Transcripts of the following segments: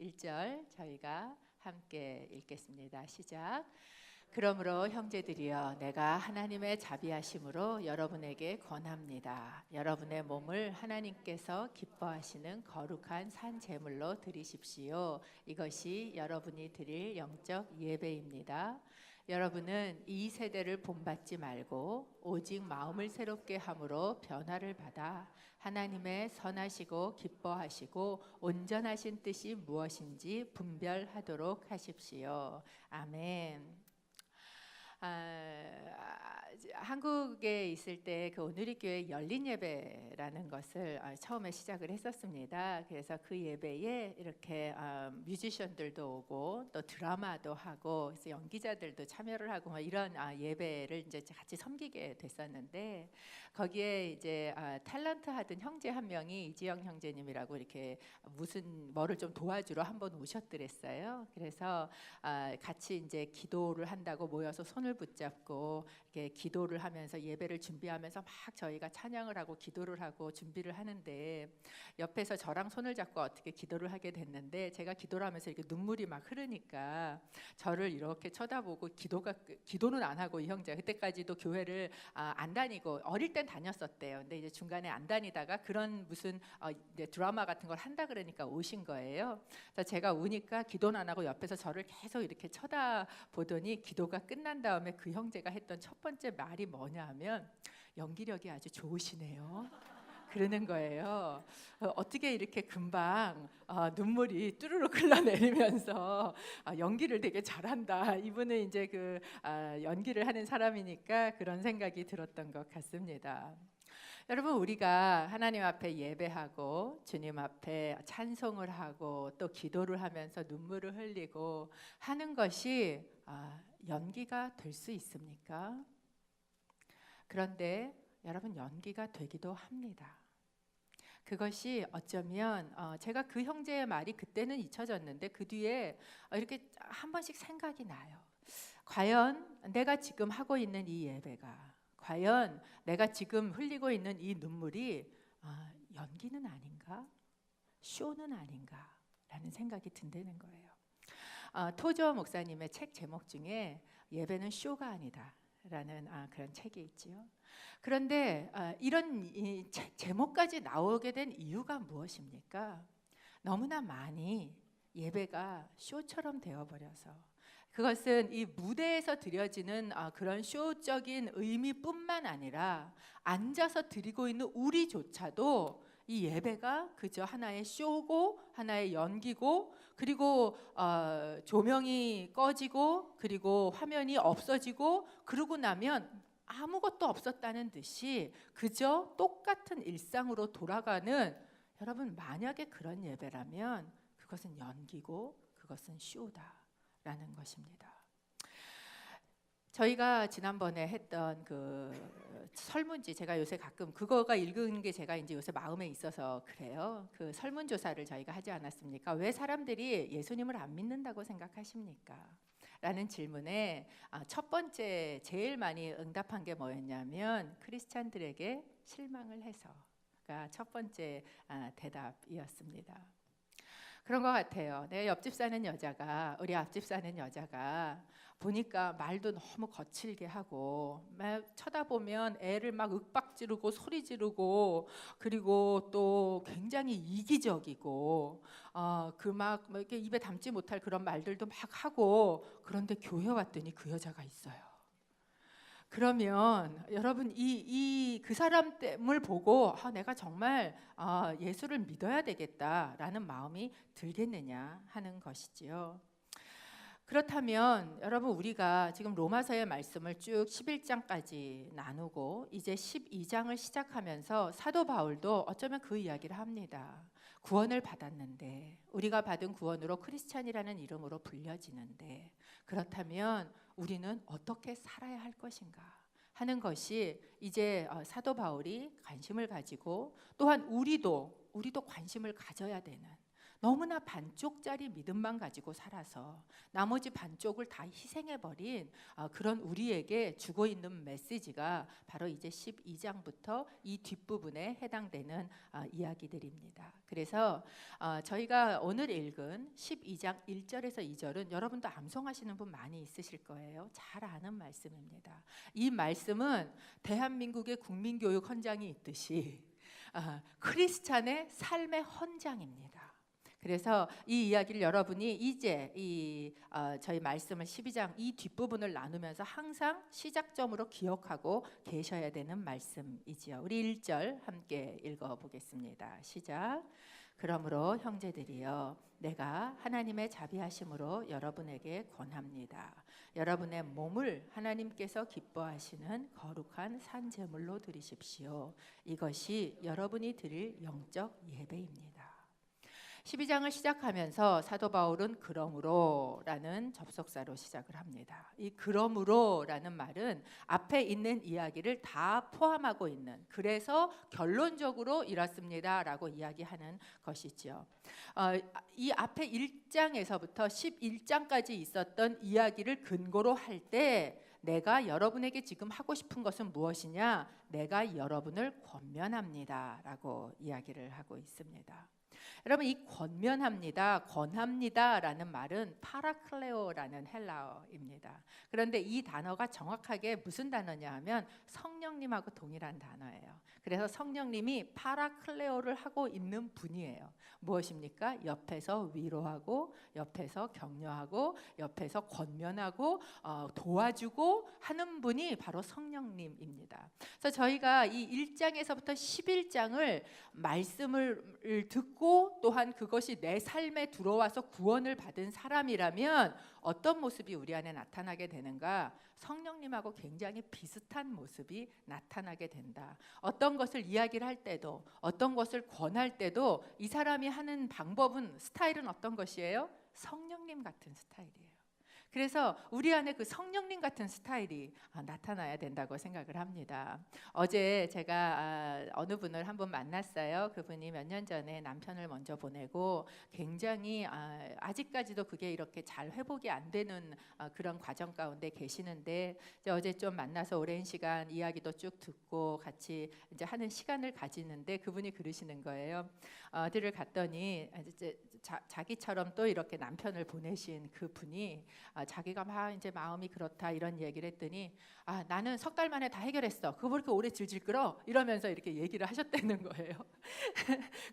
1절 저희가 함께 읽겠습니다. 시작. 그러므로 형제들이여 내가 하나님의 자비하심으로 여러분에게 권합니다. 여러분의 몸을 하나님께서 기뻐하시는 거룩한 산 제물로 드리십시오. 이것이 여러분이 드릴 영적 예배입니다. 여러분은 이 세대를 본받지 말고 오직 마음을 새롭게 함으로 변화를 받아 하나님의 선하시고 기뻐하시고 온전하신 뜻이 무엇인지 분별하도록 하십시오. 아멘. 한국에 있을 때 그 온누리교회 열린 예배라는 것을 처음에 시작을 했었습니다. 그래서 그 예배에 이렇게 뮤지션들도 오고 또 드라마도 하고 그래서 연기자들도 참여를 하고 뭐 이런 예배를 이제 같이 섬기게 됐었는데 거기에 이제 탤런트 하던 형제 한 명이 이지영 형제님이라고 이렇게 무슨 뭐를 좀 도와주러 한번 오셨더랬어요. 그래서 같이 이제 기도를 한다고 모여서 손을 붙잡고 이렇게 기도를 하면서 예배를 준비하면서 막 저희가 찬양을 하고 기도를 하고 준비를 하는데 옆에서 저랑 손을 잡고 어떻게 기도를 하게 됐는데 제가 기도를 하면서 이렇게 눈물이 막 흐르니까 저를 이렇게 쳐다보고 기도는 안 하고 이 형제 그때까지도 교회를 안 다니고 어릴 땐 다녔었대요. 근데 이제 중간에 안 다니다가 그런 무슨 이제 드라마 같은 걸 한다 그러니까 오신 거예요. 그래서 제가 우니까 기도는 안 하고 옆에서 저를 계속 이렇게 쳐다보더니 기도가 끝난 다음에 그 형제가 했던 첫 번째 말이 뭐냐 하면 연기력이 아주 좋으시네요. 그러는 거예요. 어떻게 이렇게 금방 눈물이 뚜루룩 흘러내리면서 연기를 되게 잘한다. 이분은 이제 그 연기를 하는 사람이니까 그런 생각이 들었던 것 같습니다. 여러분 우리가 하나님 앞에 예배하고 주님 앞에 찬송을 하고 또 기도를 하면서 눈물을 흘리고 하는 것이 연기가 될 수 있습니까? 그런데 여러분 연기가 되기도 합니다. 그것이 어쩌면 제가 그 형제의 말이 그때는 잊혀졌는데 그 뒤에 이렇게 한 번씩 생각이 나요. 과연 내가 지금 하고 있는 이 예배가 과연 내가 지금 흘리고 있는 이 눈물이 연기는 아닌가? 쇼는 아닌가? 라는 생각이 든다는 거예요. 토저 목사님의 책 제목 중에 예배는 쇼가 아니다 라는 그런 책이 있지요. 그런데 이런 이 책 제목까지 나오게 된 이유가 무엇입니까? 너무나 많이 예배가 쇼처럼 되어버려서 그것은 이 무대에서 드려지는 그런 쇼적인 의미뿐만 아니라 앉아서 드리고 있는 우리조차도 이 예배가 그저 하나의 쇼고 하나의 연기고 그리고 조명이 꺼지고 그리고 화면이 없어지고 그러고 나면 아무것도 없었다는 듯이 그저 똑같은 일상으로 돌아가는 여러분 만약에 그런 예배라면 그것은 연기고 그것은 쇼다라는 것입니다. 저희가 지난번에 했던 그 설문지 제가 요새 가끔 그거가 읽은 게 제가 이제 요새 마음에 있어서 그래요. 그 설문조사를 저희가 하지 않았습니까? 왜 사람들이 예수님을 안 믿는다고 생각하십니까? 라는 질문에 첫 번째 제일 많이 응답한 게 뭐였냐면 크리스찬들에게 실망을 해서가 첫 번째 대답이었습니다. 그런 것 같아요. 내 옆집 사는 여자가 우리 앞집 사는 여자가 보니까 말도 너무 거칠게 하고 막 쳐다보면 애를 막 윽박 지르고 소리 지르고 그리고 또 굉장히 이기적이고 그 막 이렇게 입에 담지 못할 그런 말들도 막 하고 그런데 교회 왔더니 그 여자가 있어요. 그러면 여러분 그 사람을 보고 내가 정말 예수를 믿어야 되겠다라는 마음이 들겠느냐 하는 것이지요. 그렇다면 여러분 우리가 지금 로마서의 말씀을 쭉 11장까지 나누고 이제 12장을 시작하면서 사도 바울도 어쩌면 그 이야기를 합니다. 구원을 받았는데 우리가 받은 구원으로 크리스찬이라는 이름으로 불려지는데 그렇다면 우리는 어떻게 살아야 할 것인가 하는 것이 이제 사도 바울이 관심을 가지고 또한 우리도 관심을 가져야 되는 너무나 반쪽짜리 믿음만 가지고 살아서 나머지 반쪽을 다 희생해버린 그런 우리에게 주고 있는 메시지가 바로 이제 12장부터 이 뒷부분에 해당되는 이야기들입니다. 그래서 저희가 오늘 읽은 12장 1절에서 2절은 여러분도 암송하시는 분 많이 있으실 거예요. 잘 아는 말씀입니다. 이 말씀은 대한민국의 국민교육 헌장이 있듯이 크리스찬의 삶의 헌장입니다. 그래서 이 이야기를 여러분이 이제 저희 말씀을 12장 이 뒷부분을 나누면서 항상 시작점으로 기억하고 계셔야 되는 말씀이지요. 우리 1절 함께 읽어보겠습니다. 시작. 그러므로 형제들이여 내가 하나님의 자비하심으로 여러분에게 권합니다. 여러분의 몸을 하나님께서 기뻐하시는 거룩한 산 제물로 드리십시오. 이것이 여러분이 드릴 영적 예배입니다. 12장을 시작하면서 사도 바울은 그러므로라는 접속사로 시작을 합니다. 이 그러므로라는 말은 앞에 있는 이야기를 다 포함하고 있는, 그래서 결론적으로 이렇습니다라고 이야기하는 것이죠. 이 앞에 1장에서부터 11장까지 있었던 이야기를 근거로 할 때 내가 여러분에게 지금 하고 싶은 것은 무엇이냐? 내가 여러분을 권면합니다라고 이야기를 하고 있습니다. 여러분, 이 권합니다라는 말은 파라클레오라는 헬라어입니다. 그런데 이 단어가 정확하게 무슨 단어냐 하면 성령님하고 동일한 단어예요. 그래서 성령님이 파라클레오를 하고 있는 분이에요. 무엇입니까? 옆에서 위로하고, 옆에서 격려하고, 옆에서 권면하고, 도와주고 하는 분이 바로 성령님입니다. 그래서 저희가 이 1장에서부터 11장을 말씀을 듣고 또한 그것이 내 삶에 들어와서 구원을 받은 사람이라면 어떤 모습이 우리 안에 나타나게 되는가? 성령님하고 굉장히 비슷한 모습이 나타나게 된다. 어떤 것을 이야기를 할 때도, 어떤 것을 권할 때도 이 사람이 하는 방법은, 스타일은 어떤 것이에요? 성령님 같은 스타일이에요. 그래서 우리 안에 그 성령님 같은 스타일이 나타나야 된다고 생각을 합니다. 어제 제가 어느 분을 한번 만났어요. 그분이 몇 년 전에 남편을 먼저 보내고 굉장히 아직까지도 그게 이렇게 잘 회복이 안 되는 그런 과정 가운데 계시는데, 어제 좀 만나서 오랜 시간 이야기도 쭉 듣고 같이 이제 하는 시간을 가지는데 그분이 그러시는 거예요. 어디를 갔더니 이제 자기처럼 또 이렇게 남편을 보내신 그 분이 자기가 막 이제 마음이 그렇다 이런 얘기를 했더니 나는 석 달 만에 다 해결했어. 그거 왜 이렇게 오래 질질 끌어? 이러면서 이렇게 얘기를 하셨다는 거예요.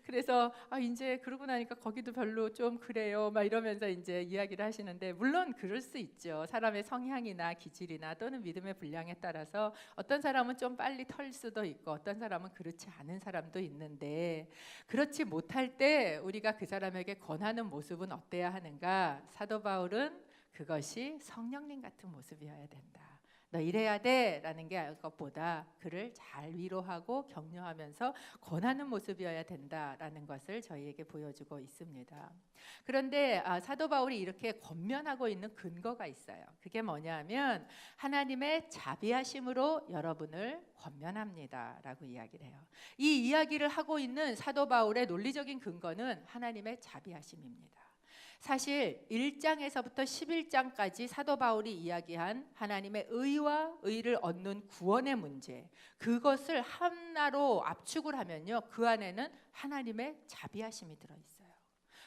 그래서 이제 그러고 나니까 거기도 별로 좀 그래요. 막 이러면서 이제 이야기를 하시는데, 물론 그럴 수 있죠. 사람의 성향이나 기질이나 또는 믿음의 분량에 따라서 어떤 사람은 좀 빨리 털 수도 있고 어떤 사람은 그렇지 않은 사람도 있는데, 그렇지 못할 때 우리가 그 사람에게 권하는 모습은 어때야 하는가? 사도 바울은 그것이 성령님 같은 모습이어야 된다. 너 이래야 돼 라는 게 것보다 그를 잘 위로하고 격려하면서 권하는 모습이어야 된다라는 것을 저희에게 보여주고 있습니다. 그런데 사도 바울이 이렇게 권면하고 있는 근거가 있어요. 그게 뭐냐면 하나님의 자비하심으로 여러분을 권면합니다 라고 이야기를 해요. 이 이야기를 하고 있는 사도 바울의 논리적인 근거는 하나님의 자비하심입니다. 사실 1장에서부터 11장까지 사도 바울이 이야기한 하나님의 의와 의를 얻는 구원의 문제, 그것을 하나로 압축을 하면요, 그 안에는 하나님의 자비하심이 들어있어요.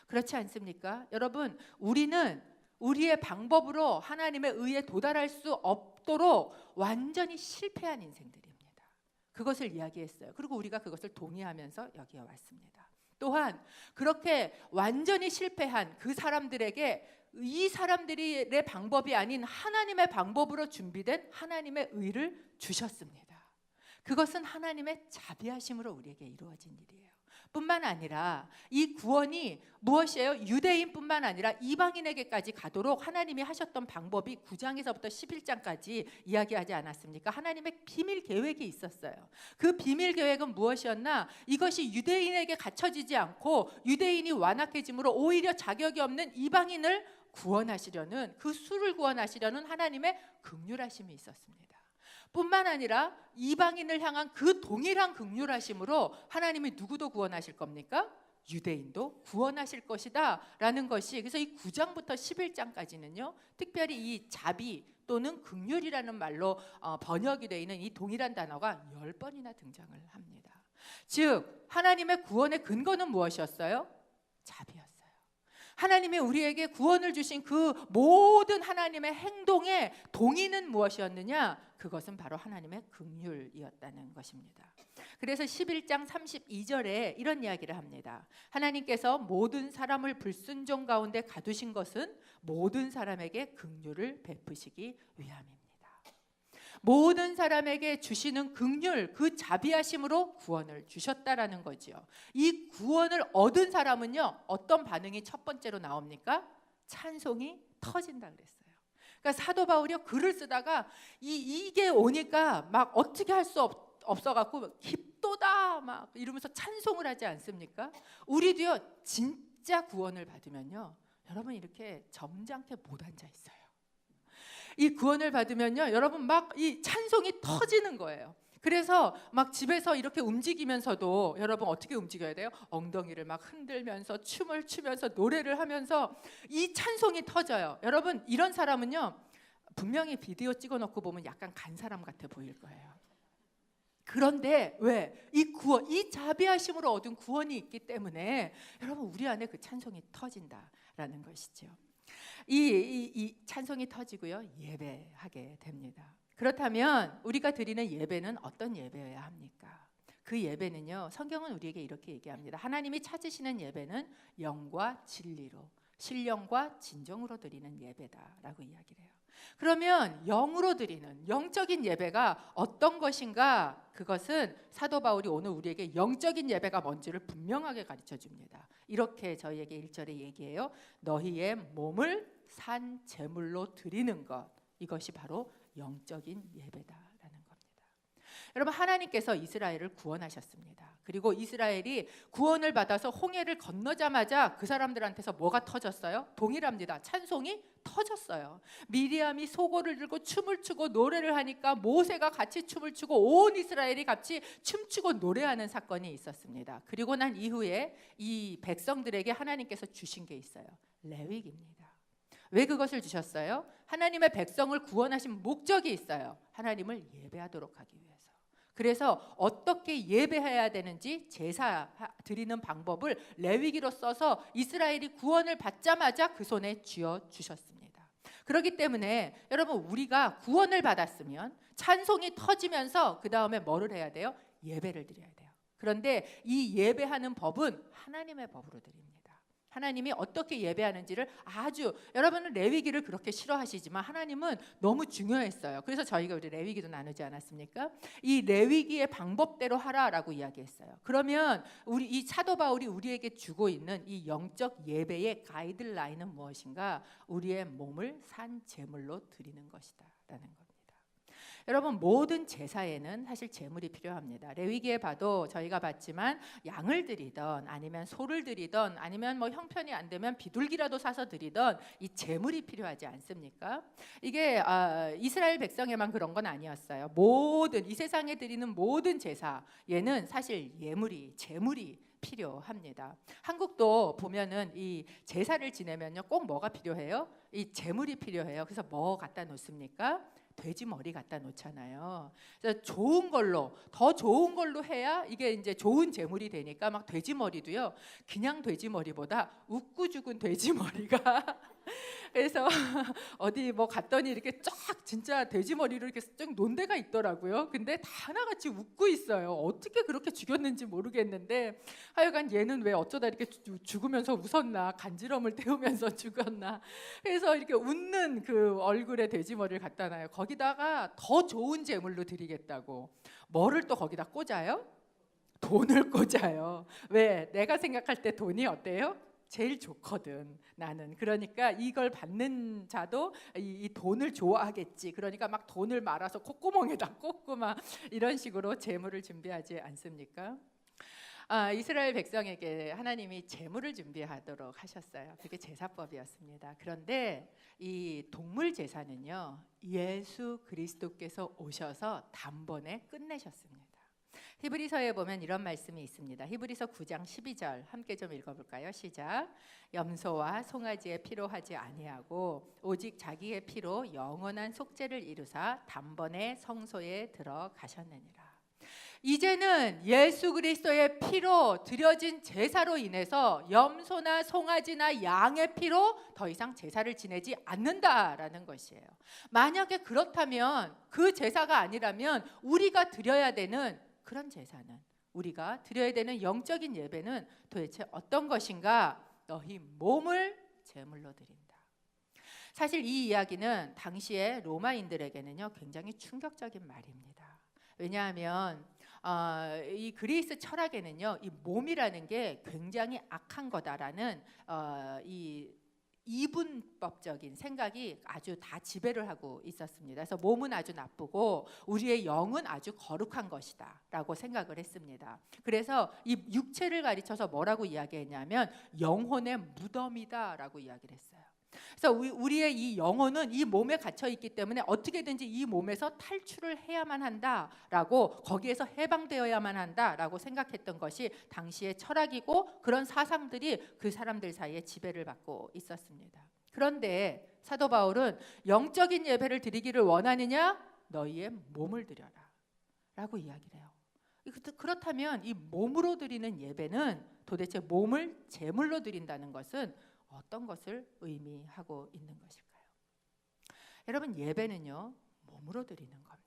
그렇지 않습니까? 여러분, 우리는 우리의 방법으로 하나님의 의에 도달할 수 없도록 완전히 실패한 인생들입니다. 그것을 이야기했어요. 그리고 우리가 그것을 동의하면서 여기에 왔습니다. 또한 그렇게 완전히 실패한 그 사람들에게 이 사람들의 방법이 아닌 하나님의 방법으로 준비된 하나님의 의를 주셨습니다. 그것은 하나님의 자비하심으로 우리에게 이루어진 일이에요. 뿐만 아니라 이 구원이 무엇이에요? 유대인뿐만 아니라 이방인에게까지 가도록 하나님이 하셨던 방법이 9장에서부터 11장까지 이야기하지 않았습니까? 하나님의 비밀 계획이 있었어요. 그 비밀 계획은 무엇이었나? 이것이 유대인에게 갖춰지지 않고 유대인이 완악해짐으로 오히려 자격이 없는 이방인을 구원하시려는, 그 수를 구원하시려는 하나님의 긍휼하심이 있었습니다. 뿐만 아니라 이방인을 향한 그 동일한 긍휼하심으로 하나님이 누구도 구원하실 겁니까? 유대인도 구원하실 것이다 라는 것이, 그래서 이 9장부터 11장까지는요 특별히 이 자비 또는 긍휼이라는 말로 번역이 되어 있는 이 동일한 단어가 10번이나 등장을 합니다. 즉 하나님의 구원의 근거는 무엇이었어요? 자비였어요. 하나님이 우리에게 구원을 주신 그 모든 하나님의 행동의 동의는 무엇이었느냐? 그것은 바로 하나님의 긍휼이었다는 것입니다. 그래서 11장 32절에 이런 이야기를 합니다. 하나님께서 모든 사람을 불순종 가운데 가두신 것은 모든 사람에게 긍휼을 베푸시기 위함입니다. 모든 사람에게 주시는 긍휼, 그 자비하심으로 구원을 주셨다라는 거죠. 이 구원을 얻은 사람은요 어떤 반응이 첫 번째로 나옵니까? 찬송이 터진다 그랬어요. 그러니까 사도 바울이 글을 쓰다가 이게 오니까 막 어떻게 할 수 없어갖고 깊도다 막 이러면서 찬송을 하지 않습니까? 우리도요 진짜 구원을 받으면요 여러분 이렇게 점잖게 못 앉아 있어요. 이 구원을 받으면요 여러분 막 이 찬송이 터지는 거예요. 그래서 막 집에서 이렇게 움직이면서도 여러분 어떻게 움직여야 돼요? 엉덩이를 막 흔들면서 춤을 추면서 노래를 하면서 이 찬송이 터져요. 여러분 이런 사람은요 분명히 비디오 찍어놓고 보면 약간 간 사람 같아 보일 거예요. 그런데 왜? 이 구원, 이 자비하심으로 얻은 구원이 있기 때문에 여러분 우리 안에 그 찬송이 터진다라는 것이죠. 이 찬송이 터지고요 예배하게 됩니다. 그렇다면 우리가 드리는 예배는 어떤 예배여야 합니까? 그 예배는요 성경은 우리에게 이렇게 얘기합니다. 하나님이 찾으시는 예배는 영과 진리로 신령과 진정으로 드리는 예배다라고 이야기를 해요. 그러면 영으로 드리는 영적인 예배가 어떤 것인가? 그것은 사도 바울이 오늘 우리에게 영적인 예배가 뭔지를 분명하게 가르쳐 줍니다. 이렇게 저희에게 1절에 얘기해요. 너희의 몸을 산 제물로 드리는 것, 이것이 바로 영적인 예배다라는 겁니다. 여러분 하나님께서 이스라엘을 구원하셨습니다. 그리고 이스라엘이 구원을 받아서 홍해를 건너자마자 그 사람들한테서 뭐가 터졌어요? 동일합니다. 찬송이 터졌어요. 미리암이 소고를 들고 춤을 추고 노래를 하니까 모세가 같이 춤을 추고 온 이스라엘이 같이 춤추고 노래하는 사건이 있었습니다. 그리고 난 이후에 이 백성들에게 하나님께서 주신 게 있어요. 레위기입니다. 왜 그것을 주셨어요? 하나님의 백성을 구원하신 목적이 있어요. 하나님을 예배하도록 하기 위해서. 그래서 어떻게 예배해야 되는지 제사 드리는 방법을 레위기로 써서 이스라엘이 구원을 받자마자 그 손에 쥐어 주셨습니다. 그렇기 때문에 여러분 우리가 구원을 받았으면 찬송이 터지면서 그 다음에 뭐를 해야 돼요? 예배를 드려야 돼요. 그런데 이 예배하는 법은 하나님의 법으로 드립니다. 하나님이 어떻게 예배하는지를 아주, 여러분은 레위기를 그렇게 싫어하시지만 하나님은 너무 중요했어요. 그래서 저희가 우리 레위기도 나누지 않았습니까? 이 레위기의 방법대로 하라라고 이야기했어요. 그러면 우리 이 사도 바울이 우리에게 주고 있는 이 영적 예배의 가이드라인은 무엇인가? 우리의 몸을 산 제물로 드리는 것이다라는 겁니다. 여러분 모든 제사에는 사실 제물이 필요합니다. 레위기에 봐도 저희가 봤지만 양을 드리던 아니면 소를 드리던 아니면 뭐 형편이 안 되면 비둘기라도 사서 드리던 이 제물이 필요하지 않습니까? 이게 이스라엘 백성에만 그런 건 아니었어요. 모든 이 세상에 드리는 모든 제사에는 사실 제물이 필요합니다. 한국도 보면은 이 제사를 지내면요 꼭 뭐가 필요해요? 이 제물이 필요해요. 그래서 뭐 갖다 놓습니까? 돼지 머리 갖다 놓잖아요. 그래서 더 좋은 걸로 해야 이게 이제 좋은 제물이 되니까 막 돼지 머리도요. 그냥 돼지 머리보다 웃고 죽은 돼지 머리가 그래서 어디 뭐 갔더니 이렇게 쫙 진짜 돼지 머리로 이렇게 쫙 논 데가 있더라고요. 근데 다 하나같이 웃고 있어요. 어떻게 그렇게 죽였는지 모르겠는데 하여간 얘는 왜 어쩌다 이렇게 죽으면서 웃었나, 간지럼을 태우면서 죽었나. 그래서 이렇게 웃는 그 얼굴에 돼지 머리를 갖다 놔요. 거기다가 더 좋은 제물로 드리겠다고 뭐를 또 거기다 꽂아요? 돈을 꽂아요. 왜? 내가 생각할 때 돈이 어때요? 제일 좋거든 나는. 그러니까 이걸 받는 자도 이 돈을 좋아하겠지. 그러니까 막 돈을 말아서 콧구멍에다 꽂고 막 이런 식으로 제물을 준비하지 않습니까? 이스라엘 백성에게 하나님이 제물을 준비하도록 하셨어요. 그게 제사법이었습니다. 그런데 이 동물 제사는요 예수 그리스도께서 오셔서 단번에 끝내셨습니다. 히브리서에 보면 이런 말씀이 있습니다. 히브리서 9장 12절 함께 좀 읽어볼까요? 시작. 염소와 송아지의 피로 하지 아니하고 오직 자기의 피로 영원한 속죄를 이루사 단번에 성소에 들어가셨느니라. 이제는 예수 그리스도의 피로 드려진 제사로 인해서 염소나 송아지나 양의 피로 더 이상 제사를 지내지 않는다라는 것이에요. 만약에 그렇다면 그 제사가 아니라면 우리가 드려야 되는 그런 제사는, 우리가 드려야 되는 영적인 예배는 도대체 어떤 것인가? 너희 몸을 제물로 드린다. 사실 이 이야기는 당시에 로마인들에게는요 굉장히 충격적인 말입니다. 왜냐하면 이 그리스 철학에는요 이 몸이라는 게 굉장히 악한 거다라는 이 이분법적인 생각이 아주 다 지배를 하고 있었습니다. 그래서 몸은 아주 나쁘고 우리의 영은 아주 거룩한 것이다 라고 생각을 했습니다. 그래서 이 육체를 가리쳐서 뭐라고 이야기했냐면 영혼의 무덤이다 라고 이야기를 했어요. 그래서 우리의 이 영혼은 이 몸에 갇혀 있기 때문에 어떻게든지 이 몸에서 탈출을 해야만 한다라고, 거기에서 해방되어야만 한다라고 생각했던 것이 당시의 철학이고, 그런 사상들이 그 사람들 사이에 지배를 받고 있었습니다. 그런데 사도 바울은 영적인 예배를 드리기를 원하느냐? 너희의 몸을 드려라 라고 이야기를 해요. 그렇다면 이 몸으로 드리는 예배는, 도대체 몸을 제물로 드린다는 것은 어떤 것을 의미하고 있는 것일까요? 여러분, 예배는요 몸으로 드리는 겁니다.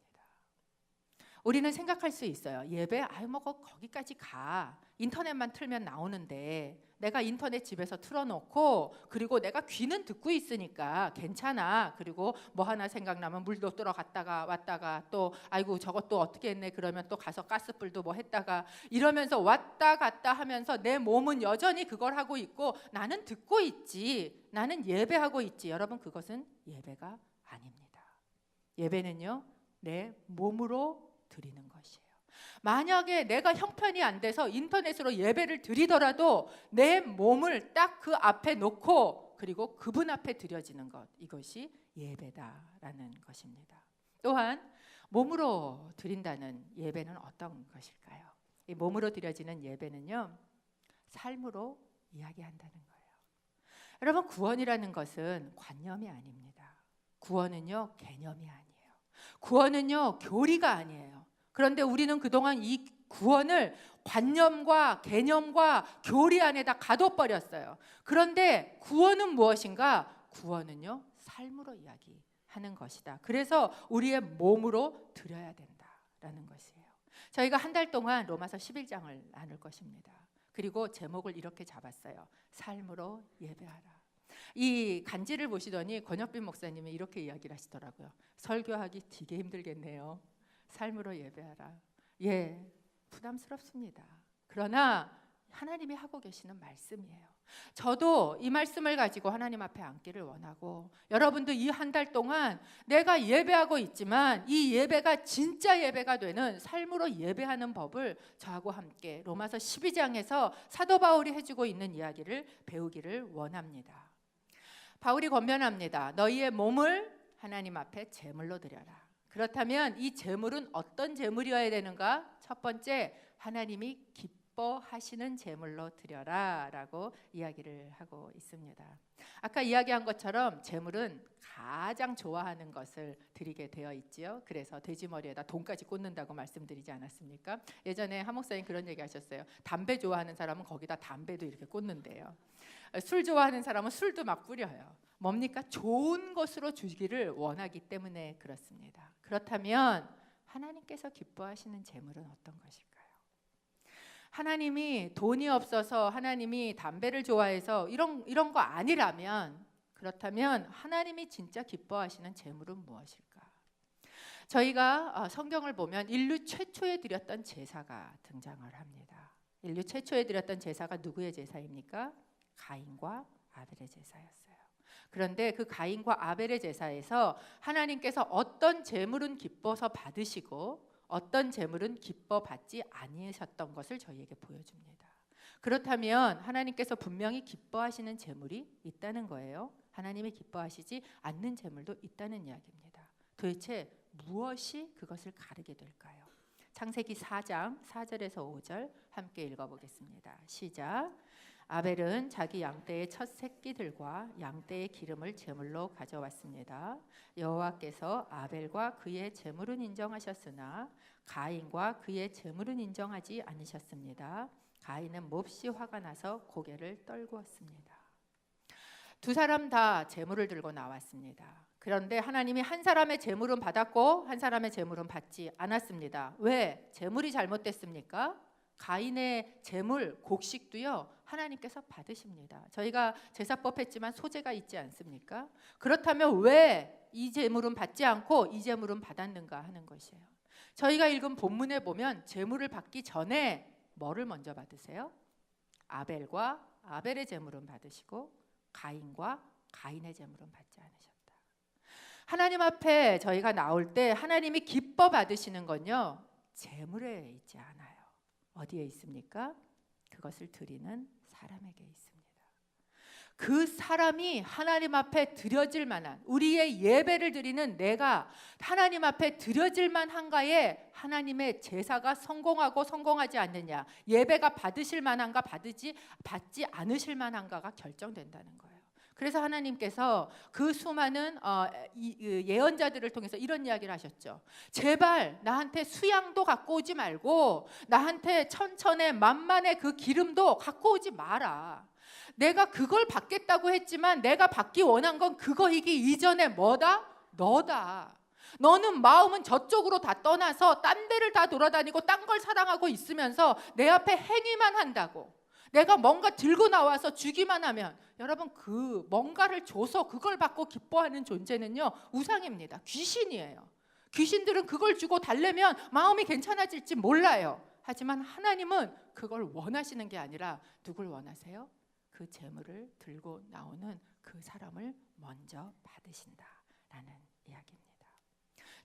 우리는 생각할 수 있어요. 예배, 뭐 거기까지 가. 인터넷만 틀면 나오는데 내가 인터넷 집에서 틀어놓고, 그리고 내가 귀는 듣고 있으니까 괜찮아. 그리고 뭐 하나 생각나면 물도 뜨러 갔다가 왔다가 또 아이고 저것도 어떻게 했네 그러면 또 가서 가스불도 뭐 했다가 이러면서 왔다 갔다 하면서 내 몸은 여전히 그걸 하고 있고 나는 듣고 있지, 나는 예배하고 있지. 여러분, 그것은 예배가 아닙니다. 예배는요 내 몸으로 드리는 것이에요. 만약에 내가 형편이 안 돼서 인터넷으로 예배를 드리더라도 내 몸을 딱 그 앞에 놓고 그리고 그분 앞에 드려지는 것, 이것이 예배다라는 것입니다. 또한 몸으로 드린다는 예배는 어떤 것일까요? 이 몸으로 드려지는 예배는요 삶으로 이야기한다는 거예요. 여러분, 구원이라는 것은 관념이 아닙니다. 구원은요 개념이 아니에요. 구원은요 교리가 아니에요. 그런데 우리는 그동안 이 구원을 관념과 개념과 교리 안에다 가둬버렸어요. 그런데 구원은 무엇인가? 구원은요 삶으로 이야기하는 것이다. 그래서 우리의 몸으로 드려야 된다라는 것이에요. 저희가 한 달 동안 로마서 11장을 나눌 것입니다. 그리고 제목을 이렇게 잡았어요. 삶으로 예배하라. 이 간지를 보시더니 권혁빈 목사님이 이렇게 이야기를 하시더라고요. 설교하기 되게 힘들겠네요. 삶으로 예배하라. 예, 부담스럽습니다. 그러나 하나님이 하고 계시는 말씀이에요. 저도 이 말씀을 가지고 하나님 앞에 앉기를 원하고, 여러분도 이 한 달 동안 내가 예배하고 있지만 이 예배가 진짜 예배가 되는 삶으로 예배하는 법을 저하고 함께 로마서 12장에서 사도 바울이 해주고 있는 이야기를 배우기를 원합니다. 바울이 권면합니다. 너희의 몸을 하나님 앞에 제물로 드려라. 그렇다면 이 제물은 어떤 제물이어야 되는가? 첫 번째, 하나님이 기뻐하시는 제물로 드려라 라고 이야기를 하고 있습니다. 아까 이야기한 것처럼 제물은 가장 좋아하는 것을 드리게 되어 있지요. 그래서 돼지머리에다 돈까지 꽂는다고 말씀드리지 않았습니까? 예전에 한 목사님 그런 얘기 하셨어요. 담배 좋아하는 사람은 거기다 담배도 이렇게 꽂는데요. 술 좋아하는 사람은 술도 막 뿌려요. 뭡니까? 좋은 것으로 주기를 원하기 때문에 그렇습니다. 그렇다면 하나님께서 기뻐하시는 제물은 어떤 것일까요? 하나님이 돈이 없어서, 하나님이 담배를 좋아해서 이런 거 아니라면, 그렇다면 하나님이 진짜 기뻐하시는 제물은 무엇일까? 저희가 성경을 보면 인류 최초에 드렸던 제사가 등장을 합니다. 인류 최초에 드렸던 제사가 누구의 제사입니까? 가인과 아벨의 제사였어요. 그런데 그 가인과 아벨의 제사에서 하나님께서 어떤 제물은 기뻐서 받으시고 어떤 제물은 기뻐 받지 아니하셨던 것을 저희에게 보여줍니다. 그렇다면 하나님께서 분명히 기뻐하시는 제물이 있다는 거예요. 하나님이 기뻐하시지 않는 제물도 있다는 이야기입니다. 도대체 무엇이 그것을 가르게 될까요? 창세기 4장 4절에서 5절 함께 읽어보겠습니다. 시작. 아벨은 자기 양떼의 첫 새끼들과 양떼의 기름을 제물로 가져왔습니다. 여호와께서 아벨과 그의 제물은 인정하셨으나 가인과 그의 제물은 인정하지 않으셨습니다. 가인은 몹시 화가 나서 고개를 떨구었습니다. 두 사람 다 제물을 들고 나왔습니다. 그런데 하나님이 한 사람의 제물은 받았고 한 사람의 제물은 받지 않았습니다. 왜? 제물이 잘못됐습니까? 가인의 제물 곡식도요 하나님께서 받으십니다. 저희가 제사법 했지만 소제가 있지 않습니까? 그렇다면 왜 이 제물은 받지 않고 이 제물은 받았는가 하는 것이에요. 저희가 읽은 본문에 보면 제물을 받기 전에 뭐를 먼저 받으세요? 아벨과 아벨의 제물은 받으시고 가인과 가인의 제물은 받지 않으셨다. 하나님 앞에 저희가 나올 때 하나님이 기뻐 받으시는 건요 제물에 있지 않아요. 어디에 있습니까? 그것을 드리는 사람에게 있습니다. 그 사람이 하나님 앞에 드려질 만한, 우리의 예배를 드리는 내가 하나님 앞에 드려질 만한가에 하나님의 제사가 성공하고 성공하지 않느냐, 예배가 받으실 만한가 받지 않으실 만한가가 결정된다는 거예요. 그래서 하나님께서 그 수많은 예언자들을 통해서 이런 이야기를 하셨죠. 제발 나한테 수양도 갖고 오지 말고 나한테 천천의 만만의 그 기름도 갖고 오지 마라. 내가 그걸 받겠다고 했지만 내가 받기 원한 건 그거이기 이전에 뭐다? 너다. 너는 마음은 저쪽으로 다 떠나서 딴 데를 다 돌아다니고 딴 걸 사랑하고 있으면서 내 앞에 행위만 한다고. 내가 뭔가 들고 나와서 주기만 하면, 여러분 그 뭔가를 줘서 그걸 받고 기뻐하는 존재는요 우상입니다. 귀신이에요. 귀신들은 그걸 주고 달래면 마음이 괜찮아질지 몰라요. 하지만 하나님은 그걸 원하시는 게 아니라 누굴 원하세요? 그 재물을 들고 나오는 그 사람을 먼저 받으신다라는 이야기입니다.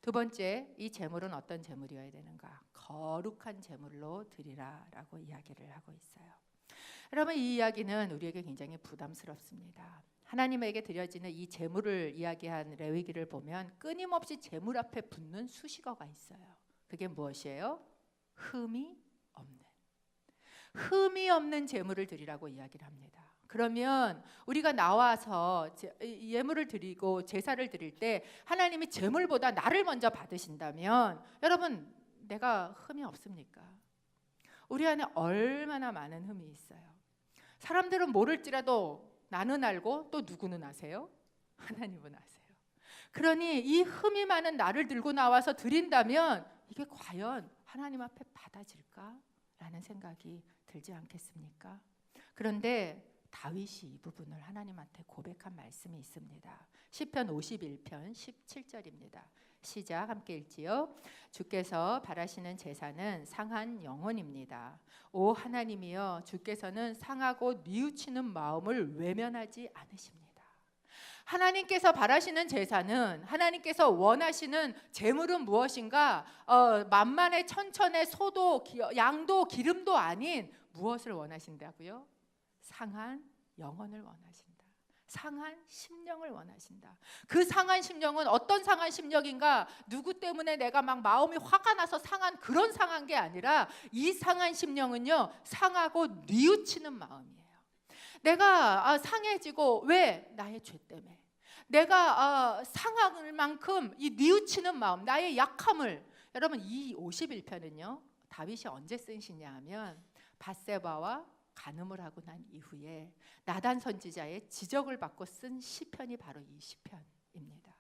두 번째, 이 재물은 어떤 재물이어야 되는가? 거룩한 재물로 드리라라고 이야기를 하고 있어요. 여러분 이 이야기는 우리에게 굉장히 부담스럽습니다. 하나님에게 드려지는 이 재물을 이야기한 레위기를 보면 끊임없이 재물 앞에 붙는 수식어가 있어요. 그게 무엇이에요? 흠이 없는 재물을 드리라고 이야기를 합니다. 그러면 우리가 나와서 예물을 드리고 제사를 드릴 때 하나님이 재물보다 나를 먼저 받으신다면 여러분 내가 흠이 없습니까? 우리 안에 얼마나 많은 흠이 있어요. 사람들은 모를지라도 나는 알고 또 누구는 아세요? 하나님은 아세요. 그러니 이 흠이 많은 나를 들고 나와서 드린다면 이게 과연 하나님 앞에 받아질까? 라는 생각이 들지 않겠습니까? 그런데 다윗이 이 부분을 하나님한테 고백한 말씀이 있습니다. 시편 51편 17절입니다. 시작 함께 읽지요. 주께서 바라시는 제사는 상한 영혼입니다. 오 하나님이여 주께서는 상하고 뉘우치는 마음을 외면하지 않으십니다. 하나님께서 바라시는 제사는, 하나님께서 원하시는 제물은 무엇인가? 만만의 천천의 소도 양도 기름도 아닌 무엇을 원하신다고요? 상한 영혼을 원하신다. 상한 심령을 원하신다. 그 상한 심령은 어떤 상한 심령인가? 누구 때문에 내가 막 마음이 화가 나서 상한 그런 상한 게 아니라 이 상한 심령은요 상하고 뉘우치는 마음이에요. 내가 상해지고 왜? 나의 죄 때문에. 내가 상할 만큼 이 뉘우치는 마음, 나의 약함을. 여러분 이 51편은요 다윗이 언제 쓴 시냐 하면 밧세바와 간음을 하고 난 이후에 나단 선지자의 지적을 받고 쓴 시편이 바로 이 시편입니다.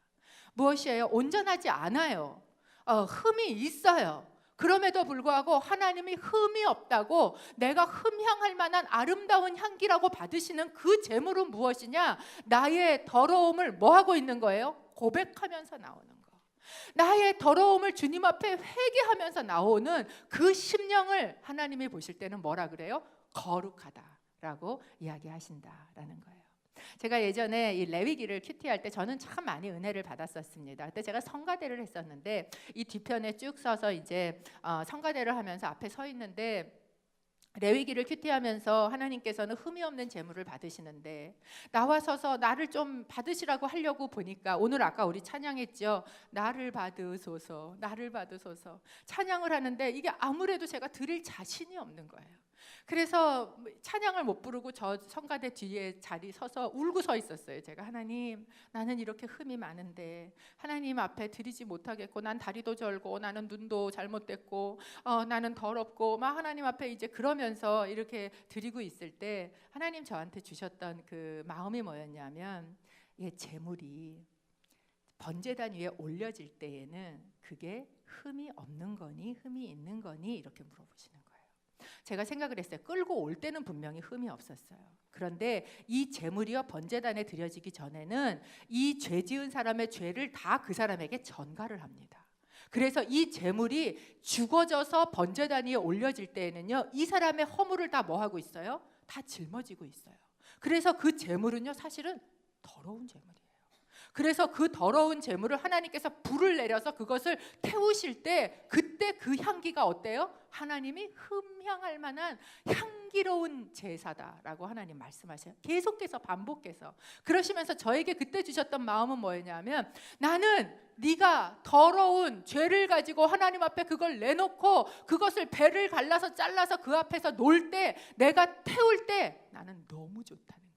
무엇이에요? 온전하지 않아요. 흠이 있어요. 그럼에도 불구하고 하나님이 흠이 없다고, 내가 흠향할 만한 아름다운 향기라고 받으시는 그 제물은 무엇이냐? 나의 더러움을 뭐 하고 있는 거예요? 고백하면서 나오는 거. 나의 더러움을 주님 앞에 회개하면서 나오는 그 심령을 하나님이 보실 때는 뭐라 그래요? 거룩하다라고 이야기하신다라는 거예요. 제가 예전에 이 레위기를 큐티할 때 저는 참 많이 은혜를 받았었습니다. 그때 제가 성가대를 했었는데 이 뒤편에 쭉 서서 이제 성가대를 하면서 앞에 서 있는데 레위기를 큐티하면서 하나님께서는 흠이 없는 제물을 받으시는데 나와서서 나를 좀 받으시라고 하려고 보니까 오늘 아까 우리 찬양했죠. 나를 받으소서, 나를 받으소서. 찬양을 하는데 이게 아무래도 제가 드릴 자신이 없는 거예요. 그래서 찬양을 못 부르고 저 성가대 뒤에 자리 서서 울고 서 있었어요. 제가 하나님, 나는 이렇게 흠이 많은데 하나님 앞에 드리지 못하겠고, 난 다리도 절고 나는 눈도 잘못됐고 나는 더럽고 막 하나님 앞에 이제 그러면서 이렇게 드리고 있을 때 하나님 저한테 주셨던 그 마음이 뭐였냐면, 제물이 번제단 위에 올려질 때에는 그게 흠이 없는 거니 흠이 있는 거니 이렇게 물어보시는 거예요. 제가 생각을 했어요. 끌고 올 때는 분명히 흠이 없었어요. 그런데 이 제물이요 번제단에 드려지기 전에는 이 죄 지은 사람의 죄를 다 그 사람에게 전가를 합니다. 그래서 이 제물이 죽어져서 번제단 위에 올려질 때에는요, 이 사람의 허물을 다 뭐 하고 있어요? 다 짊어지고 있어요. 그래서 그 제물은요 사실은 더러운 제물이에요. 그래서 그 더러운 제물을 하나님께서 불을 내려서 그것을 태우실 때 그때 그 향기가 어때요? 하나님이 흠향할 만한 향기로운 제사다라고 하나님 말씀하셔요. 계속해서 반복해서 그러시면서 저에게 그때 주셨던 마음은 뭐였냐면, 나는 네가 더러운 죄를 가지고 하나님 앞에 그걸 내놓고 그것을 배를 갈라서 잘라서 그 앞에서 놀 때, 내가 태울 때 나는 너무 좋다는 거예요.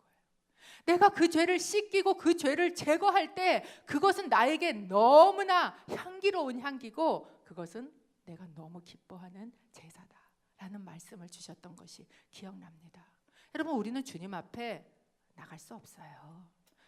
내가 그 죄를 씻기고 그 죄를 제거할 때 그것은 나에게 너무나 향기로운 향기고 그것은 내가 너무 기뻐하는 제사다라는 말씀을 주셨던 것이 기억납니다. 여러분, 우리는 주님 앞에 나갈 수 없어요.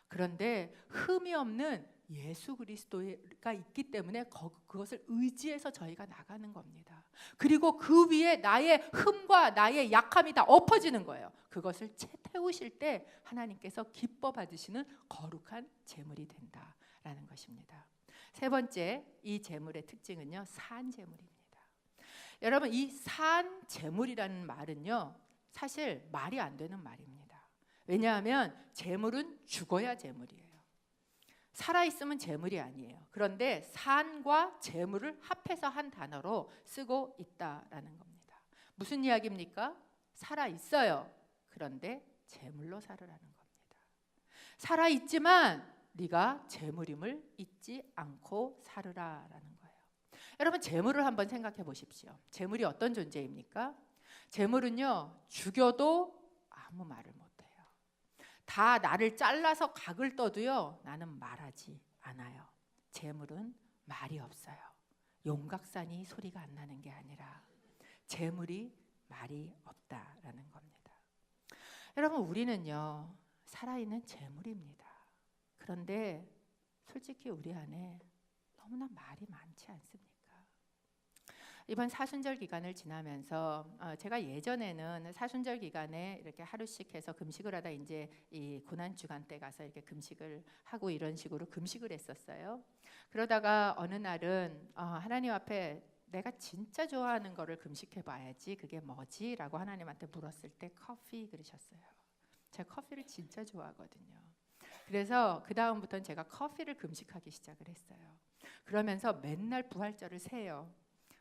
그런데 흠이 없는 예수 그리스도가 있기 때문에 그것을 의지해서 저희가 나가는 겁니다. 그리고 그 위에 나의 흠과 나의 약함이 다 엎어지는 거예요. 그것을 태우실 때 하나님께서 기뻐 받으시는 거룩한 제물이 된다라는 것입니다. 세 번째, 이 제물의 특징은요, 산 제물입니다. 여러분, 이 산 제물이라는 말은요 사실 말이 안 되는 말입니다. 왜냐하면 제물은 죽어야 제물이에요. 살아있으면 제물이 아니에요. 그런데 산과 제물을 합해서 한 단어로 쓰고 있다라는 겁니다. 무슨 이야기입니까? 살아있어요. 그런데 제물로 살으라는 겁니다. 살아있지만 네가 제물임을 잊지 않고 살으라라는 거예요. 여러분, 제물을 한번 생각해 보십시오. 제물이 어떤 존재입니까? 제물은요 죽여도 아무 말을 못해요. 다 나를 잘라서 각을 떠도요 나는 말하지 않아요. 제물은 말이 없어요. 용각산이 소리가 안 나는 게 아니라 제물이 말이 없다라는 겁니다. 여러분, 우리는요 살아있는 제물입니다. 그런데 솔직히 우리 안에 너무나 말이 많지 않습니까? 이번 사순절 기간을 지나면서 제가 예전에는 사순절 기간에 이렇게 하루씩 해서 금식을 하다 이제 이 고난 주간 때 가서 이렇게 금식을 하고 이런 식으로 금식을 했었어요. 그러다가 어느 날은 하나님 앞에 내가 진짜 좋아하는 거를 금식해 봐야지, 그게 뭐지? 라고 하나님한테 물었을 때 커피 그러셨어요. 제가 커피를 진짜 좋아하거든요. 그래서 그 다음부터는 제가 커피를 금식하기 시작을 했어요. 그러면서 맨날 부활절을 세요.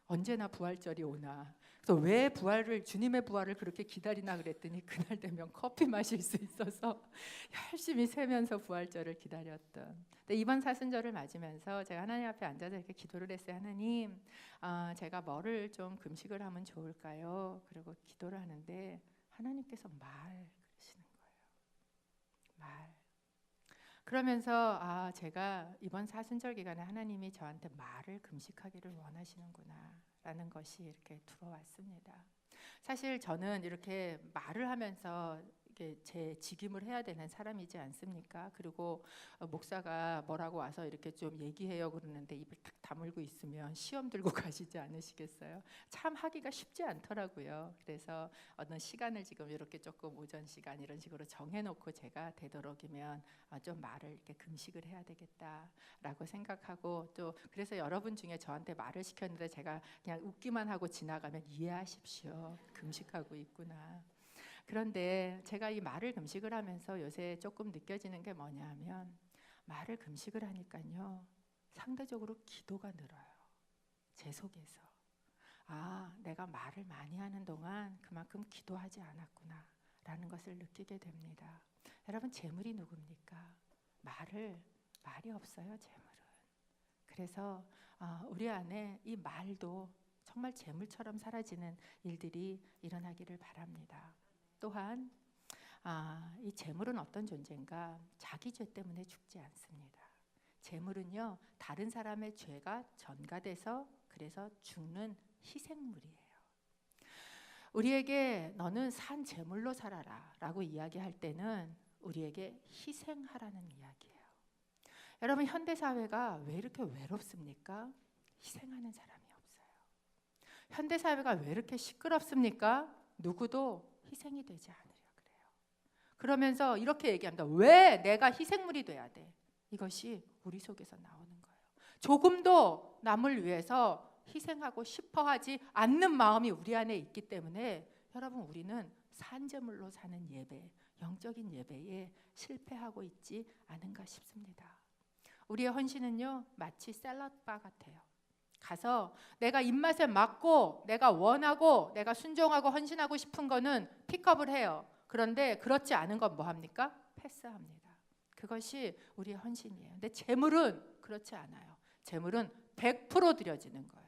언제나 부활절이 오나. 그래서 왜 주님의 부활을 그렇게 기다리나 그랬더니 그날 되면 커피 마실 수 있어서 열심히 세면서 부활절을 기다렸던. 근데 이번 사순절을 맞으면서 제가 하나님 앞에 앉아서 이렇게 기도를 했어요. 하나님, 제가 뭐를 좀 금식을 하면 좋을까요? 그리고 기도를 하는데 하나님께서 말 그러시는 거예요. 말. 그러면서 제가 이번 사순절 기간에 하나님이 저한테 말을 금식하기를 원하시는구나 라는 것이 이렇게 들어왔습니다. 사실 저는 이렇게 말을 하면서 이게 제 직임을 해야 되는 사람이지 않습니까? 그리고 목사가 뭐라고 와서 이렇게 좀 얘기해요 그러는데 입을 탁 다물고 있으면 시험 들고 가시지 않으시겠어요? 참 하기가 쉽지 않더라고요. 그래서 어느 시간을 지금 이렇게 조금 오전 시간 이런 식으로 정해놓고 제가 되도록이면 좀 말을 이렇게 금식을 해야 되겠다라고 생각하고, 또 그래서 여러분 중에 저한테 말을 시켰는데 제가 그냥 웃기만 하고 지나가면 이해하십시오. 금식하고 있구나. 그런데 제가 이 말을 금식을 하면서 요새 조금 느껴지는 게 뭐냐면, 말을 금식을 하니까요 상대적으로 기도가 늘어요. 제 속에서. 내가 말을 많이 하는 동안 그만큼 기도하지 않았구나 라는 것을 느끼게 됩니다. 여러분, 재물이 누굽니까? 말이 없어요, 재물은. 그래서 우리 안에 이 말도 정말 재물처럼 사라지는 일들이 일어나기를 바랍니다. 또한 이 재물은 어떤 존재인가? 자기 죄 때문에 죽지 않습니다. 재물은요, 다른 사람의 죄가 전가돼서 그래서 죽는 희생물이에요. 우리에게 너는 산 재물로 살아라 라고 이야기할 때는 우리에게 희생하라는 이야기예요. 여러분, 현대사회가 왜 이렇게 외롭습니까? 희생하는 사람이 없어요. 현대사회가 왜 이렇게 시끄럽습니까? 누구도 희생이 되지 않으려 그래요. 그러면서 이렇게 얘기합니다. 왜 내가 희생물이 돼야 돼? 이것이 우리 속에서 나오는 거예요. 조금도 남을 위해서 희생하고 싶어 하지 않는 마음이 우리 안에 있기 때문에 여러분, 우리는 산재물로 사는 예배, 영적인 예배에 실패하고 있지 않은가 싶습니다. 우리의 헌신은요, 마치 샐러드바 같아요. 가서 내가 입맛에 맞고 내가 원하고 내가 순종하고 헌신하고 싶은 거는 픽업을 해요. 그런데 그렇지 않은 건 뭐 합니까? 패스합니다. 그것이 우리의 헌신이에요. 근데 재물은 그렇지 않아요. 재물은 100% 드려지는 거예요.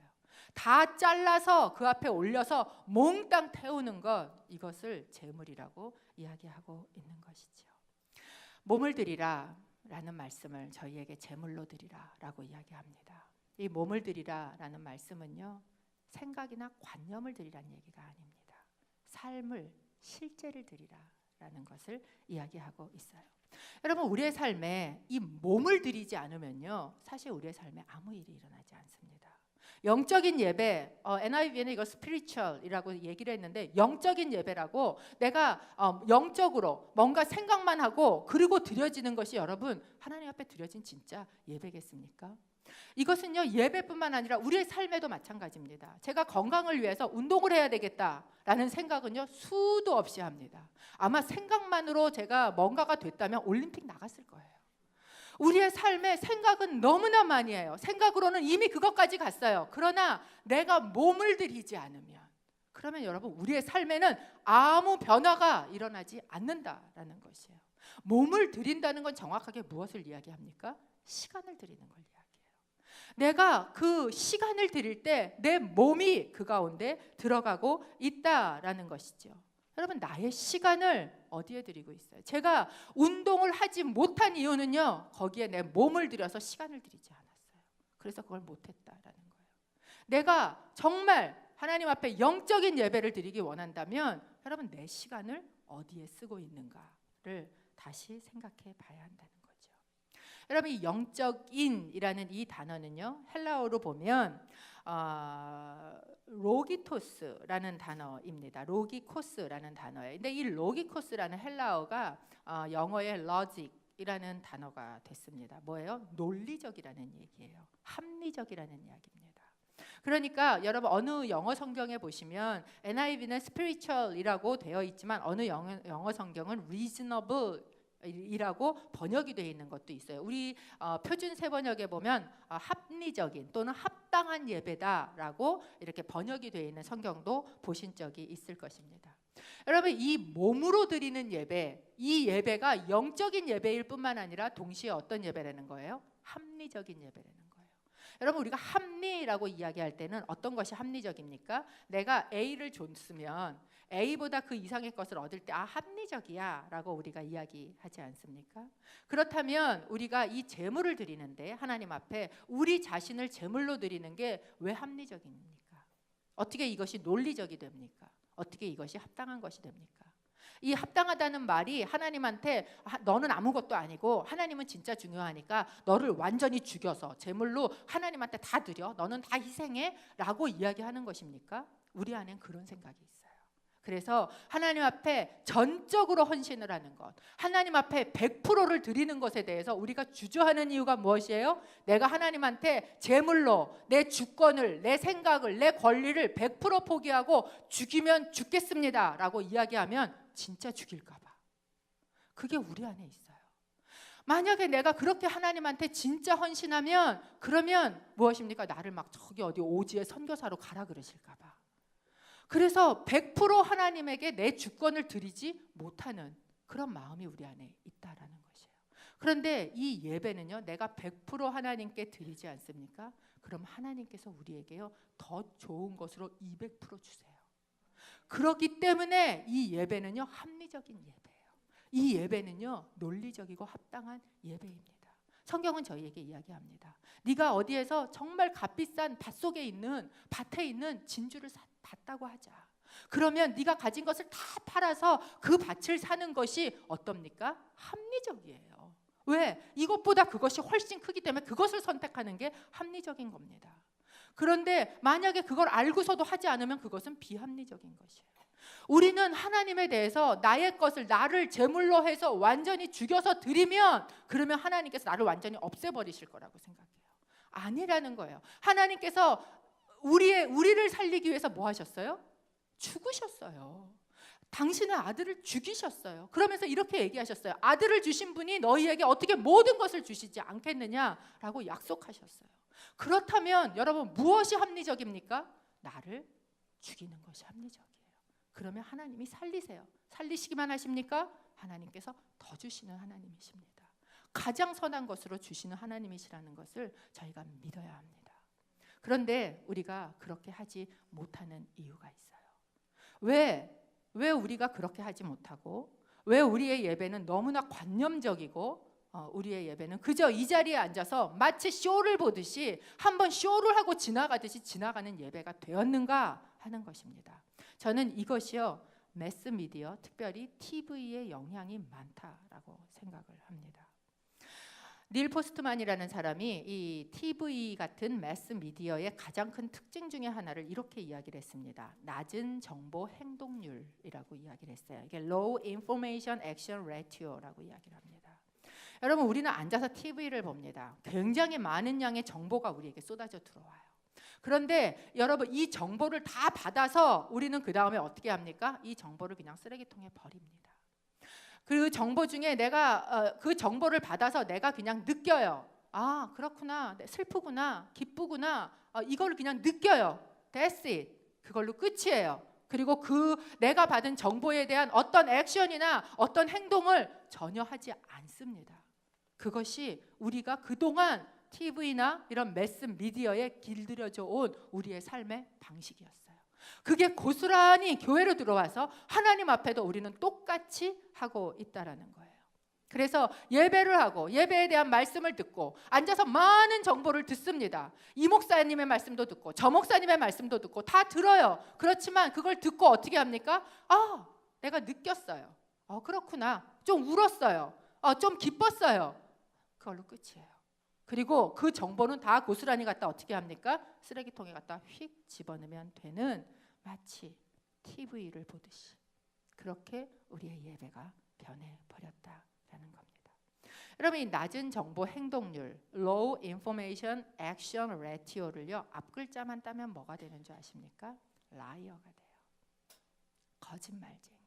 다 잘라서 그 앞에 올려서 몽땅 태우는 것, 이것을 재물이라고 이야기하고 있는 것이죠. 몸을 드리라 라는 말씀을 저희에게 재물로 드리라 라고 이야기합니다. 이 몸을 드리라 라는 말씀은요, 생각이나 관념을 드리라는 얘기가 아닙니다. 삶을, 실제를 드리라 라는 것을 이야기하고 있어요. 여러분, 우리의 삶에 이 몸을 드리지 않으면요, 사실 우리의 삶에 아무 일이 일어나지 않습니다. 영적인 예배, NIV에는 이거 스피리추얼이라고 얘기를 했는데, 영적인 예배라고 내가 영적으로 뭔가 생각만 하고 그리고 드려지는 것이 여러분, 하나님 앞에 드려진 진짜 예배겠습니까? 이것은요, 예배뿐만 아니라 우리의 삶에도 마찬가지입니다. 제가 건강을 위해서 운동을 해야 되겠다라는 생각은요, 수도 없이 합니다. 아마 생각만으로 제가 뭔가가 됐다면 올림픽 나갔을 거예요. 우리의 삶에 생각은 너무나 많이 해요. 생각으로는 이미 그것까지 갔어요. 그러나 내가 몸을 들이지 않으면, 그러면 여러분, 우리의 삶에는 아무 변화가 일어나지 않는다라는 것이에요. 몸을 들인다는 건 정확하게 무엇을 이야기합니까? 시간을 드리는 걸 이야기해요. 내가 그 시간을 드릴 때 내 몸이 그 가운데 들어가고 있다라는 것이죠. 여러분, 나의 시간을 어디에 드리고 있어요? 제가 운동을 하지 못한 이유는요, 거기에 내 몸을 들여서 시간을 들이지 않았어요. 그래서 그걸 못했다라는 거예요. 내가 정말 하나님 앞에 영적인 예배를 드리기 원한다면 여러분, 내 시간을 어디에 쓰고 있는가를 다시 생각해 봐야 한다는 거죠. 여러분, 이 영적인이라는 이 단어는요, 헬라어로 보면 로기토스라는 단어입니다. 로기코스라는 단어예요. 근데 이 로기코스라는 헬라어가 영어의 logic이라는 단어가 됐습니다. 뭐예요? 논리적이라는 얘기예요. 합리적이라는 이야기입니다. 그러니까 여러분, 어느 영어 성경에 보시면 NIV는 spiritual이라고 되어 있지만 어느 영어 성경은 reasonable 이라고 번역이 되어 있는 것도 있어요. 우리 표준 세번역에 보면 합리적인 또는 합당한 예배다라고 이렇게 번역이 되어 있는 성경도 보신 적이 있을 것입니다. 여러분, 이 몸으로 드리는 예배, 이 예배가 영적인 예배일 뿐만 아니라 동시에 어떤 예배라는 거예요? 합리적인 예배라는 거예요. 여러분, 우리가 합리라고 이야기할 때는 어떤 것이 합리적입니까? 내가 A를 줬으면 A보다 그 이상의 것을 얻을 때 합리적이야 라고 우리가 이야기하지 않습니까? 그렇다면 우리가 이 제물을 드리는데 하나님 앞에 우리 자신을 제물로 드리는 게 왜 합리적입니까? 어떻게 이것이 논리적이 됩니까? 어떻게 이것이 합당한 것이 됩니까? 이 합당하다는 말이 하나님한테 너는 아무것도 아니고 하나님은 진짜 중요하니까 너를 완전히 죽여서 제물로 하나님한테 다 드려, 너는 다 희생해 라고 이야기하는 것입니까? 우리 안엔 그런 생각이 있어요. 그래서 하나님 앞에 전적으로 헌신을 하는 것, 하나님 앞에 100%를 드리는 것에 대해서 우리가 주저하는 이유가 무엇이에요? 내가 하나님한테 제물로 내 주권을, 내 생각을, 내 권리를 100% 포기하고 죽이면 죽겠습니다 라고 이야기하면 진짜 죽일까 봐. 그게 우리 안에 있어요. 만약에 내가 그렇게 하나님한테 진짜 헌신하면 그러면 무엇입니까? 나를 막 저기 어디 오지에 선교사로 가라 그러실까 봐. 그래서 100% 하나님에게 내 주권을 드리지 못하는 그런 마음이 우리 안에 있다라는 것이에요. 그런데 이 예배는요, 내가 100% 하나님께 드리지 않습니까? 그럼 하나님께서 우리에게요, 더 좋은 것으로 200% 주세요. 그렇기 때문에 이 예배는요, 합리적인 예배예요. 이 예배는요, 논리적이고 합당한 예배입니다. 성경은 저희에게 이야기합니다. 네가 어디에서 정말 값비싼 밭속에 있는 밭에 있는 진주를 봤다고 하자. 그러면 네가 가진 것을 다 팔아서 그 밭을 사는 것이 어떻습니까? 합리적이에요. 왜? 이것보다 그것이 훨씬 크기 때문에 그것을 선택하는 게 합리적인 겁니다. 그런데 만약에 그걸 알고서도 하지 않으면 그것은 비합리적인 것이에요. 우리는 하나님에 대해서 나의 것을 나를 제물로 해서 완전히 죽여서 드리면 그러면 하나님께서 나를 완전히 없애버리실 거라고 생각해요. 아니라는 거예요. 하나님께서 우리를 살리기 위해서 뭐 하셨어요? 죽으셨어요. 당신의 아들을 죽이셨어요. 그러면서 이렇게 얘기하셨어요. 아들을 주신 분이 너희에게 어떻게 모든 것을 주시지 않겠느냐라고 약속하셨어요. 그렇다면 여러분 무엇이 합리적입니까? 나를 죽이는 것이 합리적이에요. 그러면 하나님이 살리세요. 살리시기만 하십니까? 하나님께서 더 주시는 하나님이십니다. 가장 선한 것으로 주시는 하나님이시라는 것을 저희가 믿어야 합니다. 그런데 우리가 그렇게 하지 못하는 이유가 있어요. 왜 우리가 그렇게 하지 못하고 왜 우리의 예배는 너무나 관념적이고 우리의 예배는 그저 이 자리에 앉아서 마치 쇼를 보듯이 한번 쇼를 하고 지나가듯이 지나가는 예배가 되었는가 하는 것입니다. 저는 이것이요 매스미디어 특별히 TV의 영향이 많다라고 생각을 합니다. 닐 포스트만이라는 사람이 이 TV 같은 매스미디어의 가장 큰 특징 중에 하나를 이렇게 이야기를 했습니다. 낮은 정보 행동률이라고 이야기를 했어요. 이게 Low Information Action Ratio라고 이야기를 합니다. 여러분 우리는 앉아서 TV를 봅니다. 굉장히 많은 양의 정보가 우리에게 쏟아져 들어와요. 그런데 여러분 이 정보를 다 받아서 우리는 그 다음에 어떻게 합니까? 이 정보를 그냥 쓰레기통에 버립니다. 그 정보 중에 내가 그 정보를 받아서 내가 그냥 느껴요. 아 그렇구나, 슬프구나, 기쁘구나, 이걸 그냥 느껴요. That's it. 그걸로 끝이에요. 그리고 그 내가 받은 정보에 대한 어떤 액션이나 어떤 행동을 전혀 하지 않습니다. 그것이 우리가 그동안 TV나 이런 매스 미디어에 길들여져 온 우리의 삶의 방식이었어요. 그게 고스란히 교회로 들어와서 하나님 앞에도 우리는 똑같이 하고 있다라는 거예요. 그래서 예배를 하고 예배에 대한 말씀을 듣고 앉아서 많은 정보를 듣습니다. 이 목사님의 말씀도 듣고 저 목사님의 말씀도 듣고 다 들어요. 그렇지만 그걸 듣고 어떻게 합니까? 내가 느꼈어요. 그렇구나. 좀 울었어요. 좀 기뻤어요. 그걸로 끝이에요. 그리고 그 정보는 다 고스란히 갖다 어떻게 합니까? 쓰레기통에 갖다 휙 집어넣으면 되는 마치 TV를 보듯이 그렇게 우리의 예배가 변해버렸다라는 겁니다. 여러분 이 낮은 정보 행동률 Low Information Action Ratio를요 앞글자만 따면 뭐가 되는 줄 아십니까? 라이어가 돼요. 거짓말쟁이.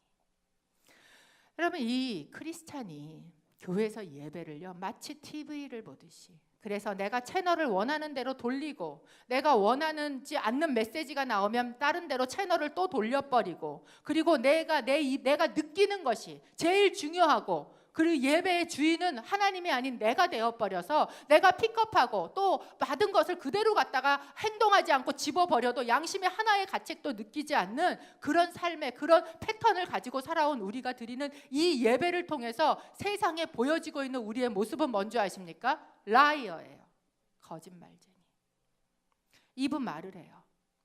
여러분 이 크리스찬이 교회에서 예배를요 마치 TV를 보듯이 그래서 내가 채널을 원하는 대로 돌리고 내가 원하는지 않는 메시지가 나오면 다른 데로 채널을 또 돌려버리고 그리고 내가 느끼는 것이 제일 중요하고 그리고 예배의 주인은 하나님이 아닌 내가 되어버려서 내가 픽업하고 또 받은 것을 그대로 갖다가 행동하지 않고 집어버려도 양심의 하나의 가책도 느끼지 않는 그런 삶의 그런 패턴을 가지고 살아온 우리가 드리는 이 예배를 통해서 세상에 보여지고 있는 우리의 모습은 뭔지 아십니까? 라이어예요. 거짓말쟁이. 입은 말을 해요.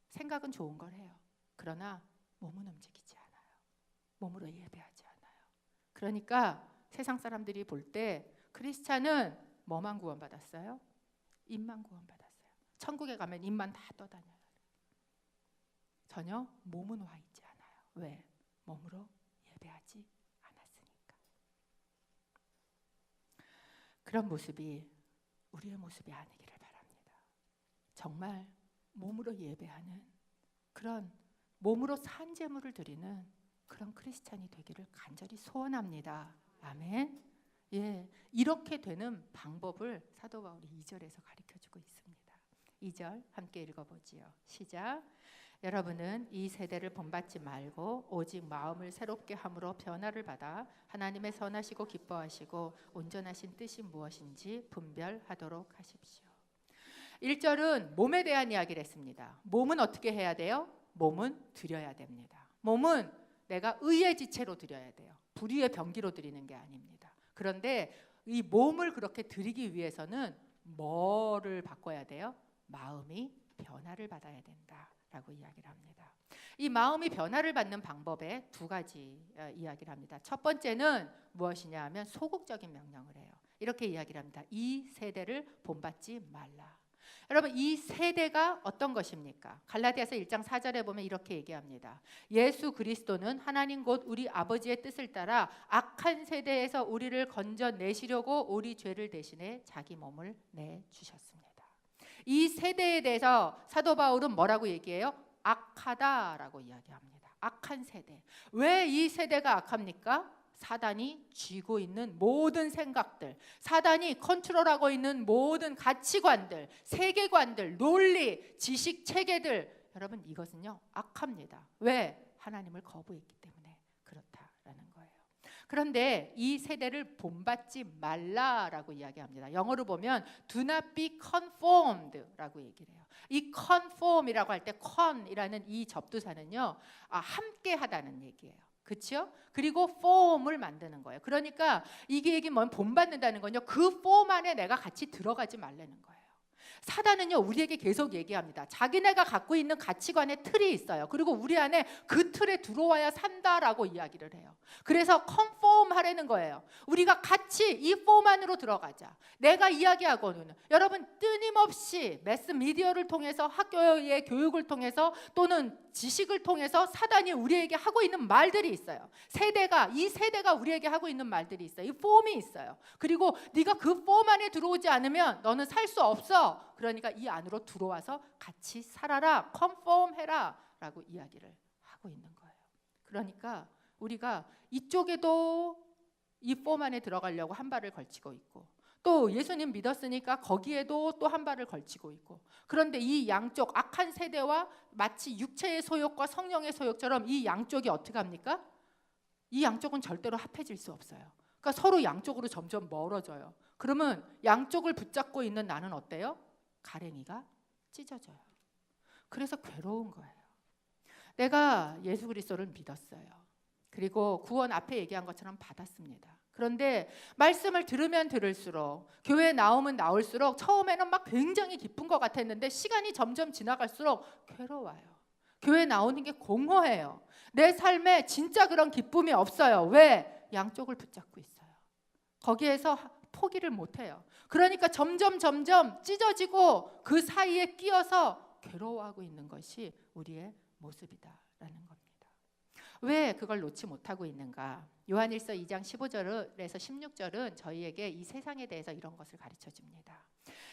생각은 좋은 걸 해요. 그러나 몸은 움직이지 않아요. 몸으로 예배하지 않아요. 그러니까 세상 사람들이 볼 때 크리스찬은 뭐만 구원받았어요? 입만 구원받았어요. 천국에 가면 입만 다 떠다녀요. 전혀 몸은 와 있지 않아요. 왜? 몸으로 예배하지 않았으니까. 그런 모습이 우리의 모습이 아니기를 바랍니다. 정말 몸으로 예배하는 그런 몸으로 산제물을 드리는 그런 크리스찬이 되기를 간절히 소원합니다. 아멘. 예, 이렇게 되는 방법을 사도 바울이 2절에서 가르쳐주고 있습니다. 2절 함께 읽어보지요. 시작. 여러분은 이 세대를 본받지 말고 오직 마음을 새롭게 함으로 변화를 받아 하나님의 선하시고 기뻐하시고 온전하신 뜻이 무엇인지 분별하도록 하십시오. 1절은 몸에 대한 이야기를 했습니다. 몸은 어떻게 해야 돼요? 몸은 드려야 됩니다. 몸은 내가 의의 지체로 드려야 돼요. 불의의 병기로 드리는 게 아닙니다. 그런데 이 몸을 그렇게 드리기 위해서는 뭐를 바꿔야 돼요? 마음이 변화를 받아야 된다라고 이야기를 합니다. 이 마음이 변화를 받는 방법에 두 가지 이야기를 합니다. 첫 번째는 무엇이냐 하면 소극적인 명령을 해요. 이렇게 이야기를 합니다. 이 세대를 본받지 말라. 여러분, 이 세대가 어떤 것입니까? 갈라디아서 1장 4절에 보면 이렇게 얘기합니다. 예수 그리스도는 하나님 곧 우리 아버지의 뜻을 따라 악한 세대에서 우리를 건져내시려고 우리 죄를 대신해 자기 몸을 내주셨습니다. 이 세대에 대해서 사도 바울은 뭐라고 얘기해요? 악하다라고 이야기합니다. 악한 세대. 왜 이 세대가 악합니까? 사단이 쥐고 있는 모든 생각들, 사단이 컨트롤하고 있는 모든 가치관들, 세계관들, 논리, 지식 체계들, 여러분 이것은요 악합니다. 왜? 하나님을 거부했기 때문에 그렇다라는 거예요. 그런데 이 세대를 본받지 말라라고 이야기합니다. 영어로 보면 do not be conformed라고 얘기를 해요. 이 conform이라고 할 때 con이라는 이 접두사는요 함께하다는 얘기예요. 그렇죠? 그리고 폼을 만드는 거예요. 그러니까 이게 뭐냐면 본받는다는 건요. 그 폼 안에 내가 같이 들어가지 말라는 거예요. 사단은요 우리에게 계속 얘기합니다. 자기네가 갖고 있는 가치관의 틀이 있어요. 그리고 우리 안에 그 틀에 들어와야 산다라고 이야기를 해요. 그래서 컨폼 하라는 거예요. 우리가 같이 이 폼 안으로 들어가자. 내가 이야기하고는 여러분 끊임없이 매스미디어를 통해서 학교의 교육을 통해서 또는 지식을 통해서 사단이 우리에게 하고 있는 말들이 있어요. 이 세대가 우리에게 하고 있는 말들이 있어요. 이 폼이 있어요. 그리고 네가 그 폼 안에 들어오지 않으면 너는 살 수 없어. 그러니까 이 안으로 들어와서 같이 살아라, 컨폼해라 라고 이야기를 하고 있는 거예요. 그러니까 우리가 이쪽에도 이 폼 안에 들어가려고 한 발을 걸치고 있고 또 예수님 믿었으니까 거기에도 또 한 발을 걸치고 있고 그런데 이 양쪽 악한 세대와 마치 육체의 소욕과 성령의 소욕처럼 이 양쪽이 어떻게 합니까? 이 양쪽은 절대로 합해질 수 없어요. 그러니까 서로 양쪽으로 점점 멀어져요. 그러면 양쪽을 붙잡고 있는 나는 어때요? 가랭이가 찢어져요. 그래서 괴로운 거예요. 내가 예수 그리스도를 믿었어요. 그리고 구원 앞에 얘기한 것처럼 받았습니다. 그런데 말씀을 들으면 들을수록 교회에 나오면 나올수록 처음에는 막 굉장히 기쁜 것 같았는데 시간이 점점 지나갈수록 괴로워요. 교회 나오는 게 공허해요. 내 삶에 진짜 그런 기쁨이 없어요. 왜? 양쪽을 붙잡고 있어요. 거기에서 포기를 못해요. 그러니까 점점 찢어지고 그 사이에 끼어서 괴로워하고 있는 것이 우리의 모습이다라는 겁니다. 왜 그걸 놓지 못하고 있는가? 요한일서 2장 15절에서 16절은 저희에게 이 세상에 대해서 이런 것을 가르쳐 줍니다.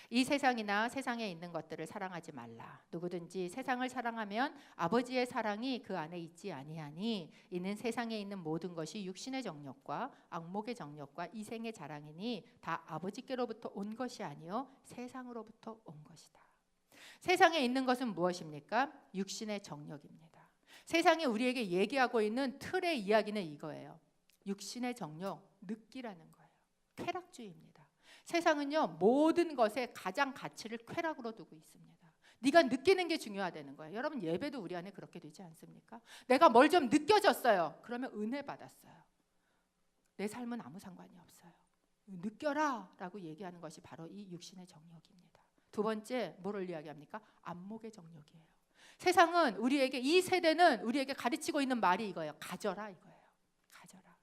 이 세상이나 세상에 있는 것들을 사랑하지 말라. 누구든지 세상을 사랑하면 아버지의 사랑이 그 안에 있지 아니하니 이는 세상에 있는 모든 것이 육신의 정욕과 악목의 정욕과 이생의 자랑이니 다 아버지께로부터 온 것이 아니요 세상으로부터 온 것이다. 세상에 있는 것은 무엇입니까? 육신의 정욕입니다. 세상이 우리에게 얘기하고 있는 틀의 이야기는 이거예요. 육신의 정욕, 늑기라는 거예요. 쾌락주의입니다. 세상은요 모든 것에 가장 가치를 쾌락으로 두고 있습니다. 네가 느끼는 게 중요하다는 거예요. 여러분 예배도 우리 안에 그렇게 되지 않습니까? 내가 뭘 좀 느껴졌어요. 그러면 은혜 받았어요. 내 삶은 아무 상관이 없어요. 느껴라 라고 얘기하는 것이 바로 이 육신의 정욕입니다. 두 번째 뭐를 이야기합니까? 안목의 정욕이에요. 세상은 우리에게 이 세대는 우리에게 가르치고 있는 말이 이거예요. 가져라 이거예요. 가져라.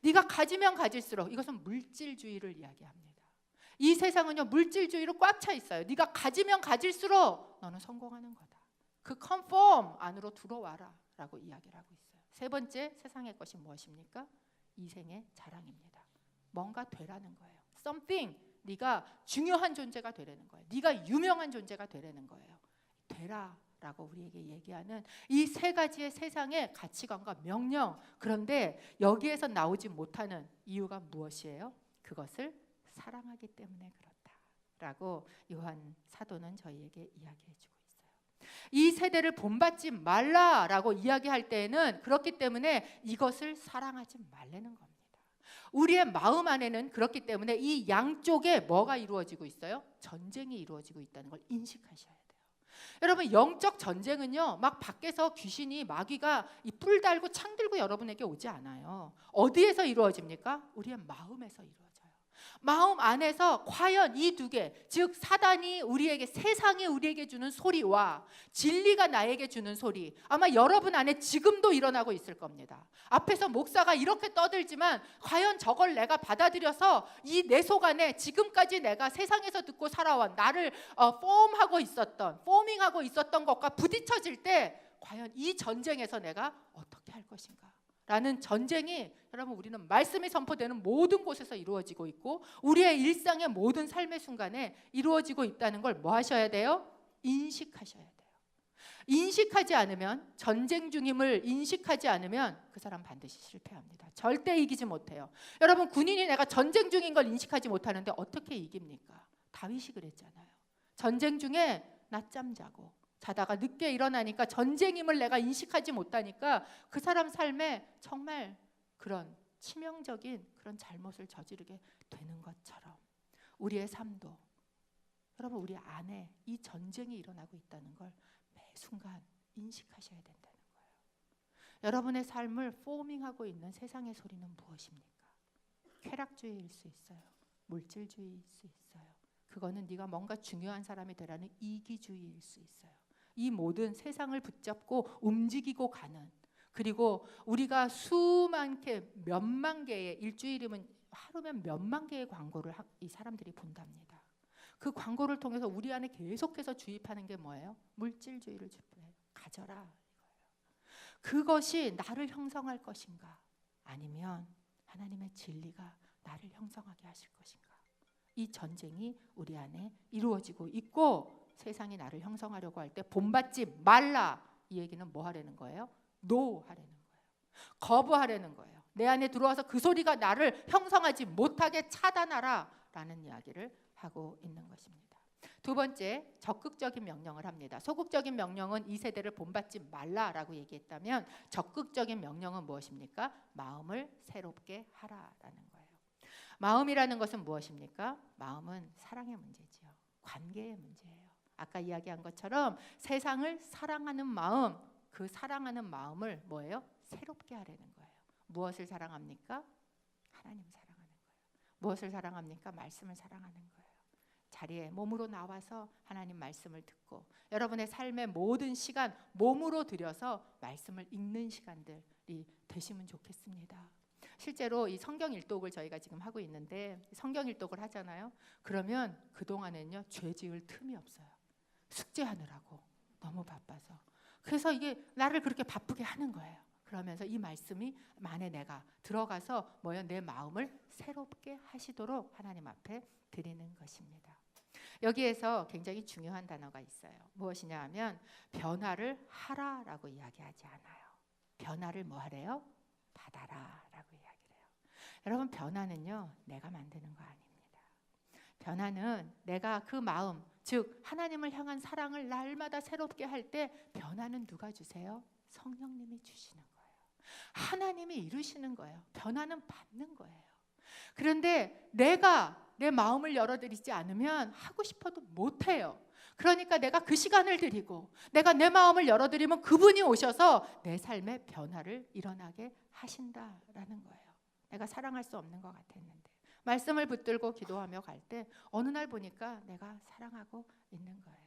네가 가지면 가질수록 이것은 물질주의를 이야기합니다. 이 세상은요 물질주의로 꽉 차 있어요. 네가 가지면 가질수록 너는 성공하는 거다. 그 컨폼 안으로 들어와라 라고 이야기를 하고 있어요. 세 번째 세상의 것이 무엇입니까? 이생의 자랑입니다. 뭔가 되라는 거예요. something. 네가 중요한 존재가 되라는 거예요. 네가 유명한 존재가 되라는 거예요. 되라 라고 우리에게 얘기하는 이 세 가지의 세상의 가치관과 명령. 그런데 여기에서 나오지 못하는 이유가 무엇이에요? 그것을 사랑하기 때문에 그렇다라고 요한 사도는 저희에게 이야기해주고 있어요. 이 세대를 본받지 말라라고 이야기할 때에는 그렇기 때문에 이것을 사랑하지 말라는 겁니다. 우리의 마음 안에는 그렇기 때문에 이 양쪽에 뭐가 이루어지고 있어요? 전쟁이 이루어지고 있다는 걸 인식하셔야 돼요. 여러분, 영적 전쟁은요, 막 밖에서 귀신이, 마귀가 이 뿔 달고 창 들고 여러분에게 오지 않아요. 어디에서 이루어집니까? 우리의 마음에서 이루어져요. 마음 안에서 과연 이 두 개, 즉 사단이 우리에게, 세상이 우리에게 주는 소리와 진리가 나에게 주는 소리, 아마 여러분 안에 지금도 일어나고 있을 겁니다. 앞에서 목사가 이렇게 떠들지만 과연 저걸 내가 받아들여서 이 내 속 안에 지금까지 내가 세상에서 듣고 살아온 나를 포밍하고 있었던 것과 부딪혀질 때 과연 이 전쟁에서 내가 어떻게 할 것인가 라는 전쟁이, 여러분, 우리는 말씀이 선포되는 모든 곳에서 이루어지고 있고 우리의 일상의 모든 삶의 순간에 이루어지고 있다는 걸 뭐 하셔야 돼요? 인식하셔야 돼요. 인식하지 않으면, 전쟁 중임을 인식하지 않으면 그 사람 반드시 실패합니다. 절대 이기지 못해요. 여러분, 군인이 내가 전쟁 중인 걸 인식하지 못하는데 어떻게 이깁니까? 다윗이 그랬잖아요. 전쟁 중에 낮잠 자다가 늦게 일어나니까 전쟁임을 내가 인식하지 못하니까 그 사람 삶에 정말 그런 치명적인 그런 잘못을 저지르게 되는 것처럼 우리의 삶도, 여러분, 우리 안에 이 전쟁이 일어나고 있다는 걸 매 순간 인식하셔야 된다는 거예요. 여러분의 삶을 포밍하고 있는 세상의 소리는 무엇입니까? 쾌락주의일 수 있어요. 물질주의일 수 있어요. 그거는 네가 뭔가 중요한 사람이 되라는 이기주의일 수 있어요. 이 모든 세상을 붙잡고 움직이고 가는, 그리고 우리가 수만 개, 몇만 개의, 일주일이면 하루면 몇만 개의 광고를 이 사람들이 본답니다. 그 광고를 통해서 우리 안에 계속해서 주입하는 게 뭐예요? 물질주의를 주입해요. 가져라 이거예요. 그것이 나를 형성할 것인가, 아니면 하나님의 진리가 나를 형성하게 하실 것인가. 이 전쟁이 우리 안에 이루어지고 있고, 세상이 나를 형성하려고 할 때 본받지 말라, 이 얘기는 뭐 하라는 거예요? 노 하라는 거예요. 거부하라는 거예요. 내 안에 들어와서 그 소리가 나를 형성하지 못하게 차단하라 라는 이야기를 하고 있는 것입니다. 두 번째, 적극적인 명령을 합니다. 소극적인 명령은 이 세대를 본받지 말라라고 얘기했다면, 적극적인 명령은 무엇입니까? 마음을 새롭게 하라라는 거예요. 마음이라는 것은 무엇입니까? 마음은 사랑의 문제지요. 관계의 문제예요. 아까 이야기한 것처럼 세상을 사랑하는 마음, 그 사랑하는 마음을 뭐예요? 새롭게 하라는 거예요. 무엇을 사랑합니까? 하나님 사랑하는 거예요. 무엇을 사랑합니까? 말씀을 사랑하는 거예요. 자리에 몸으로 나와서 하나님 말씀을 듣고, 여러분의 삶의 모든 시간 몸으로 들여서 말씀을 읽는 시간들이 되시면 좋겠습니다. 실제로 이 성경 일독을 저희가 지금 하고 있는데, 성경 일독을 하잖아요. 그러면 그동안에는요, 죄 지을 틈이 없어요. 숙제하느라고 너무 바빠서. 그래서 이게 나를 그렇게 바쁘게 하는 거예요. 그러면서 이 말씀이 만에 내가 들어가서 뭐요? 내 마음을 새롭게 하시도록 하나님 앞에 드리는 것입니다. 여기에서 굉장히 중요한 단어가 있어요. 무엇이냐 하면 변화를 하라라고 이야기하지 않아요. 변화를 뭐 하래요? 받아라라고 이야기를 해요. 여러분, 변화는요, 내가 만드는 거 아닙니다. 변화는 내가 그 마음, 즉 하나님을 향한 사랑을 날마다 새롭게 할 때 변화는 누가 주세요? 성령님이 주시는 거예요. 하나님이 이루시는 거예요. 변화는 받는 거예요. 그런데 내가 내 마음을 열어드리지 않으면 하고 싶어도 못해요. 그러니까 내가 그 시간을 드리고 내가 내 마음을 열어드리면 그분이 오셔서 내 삶에 변화를 일어나게 하신다라는 거예요. 내가 사랑할 수 없는 것 같았는데 말씀을 붙들고 기도하며 갈 때 어느 날 보니까 내가 사랑하고 있는 거예요.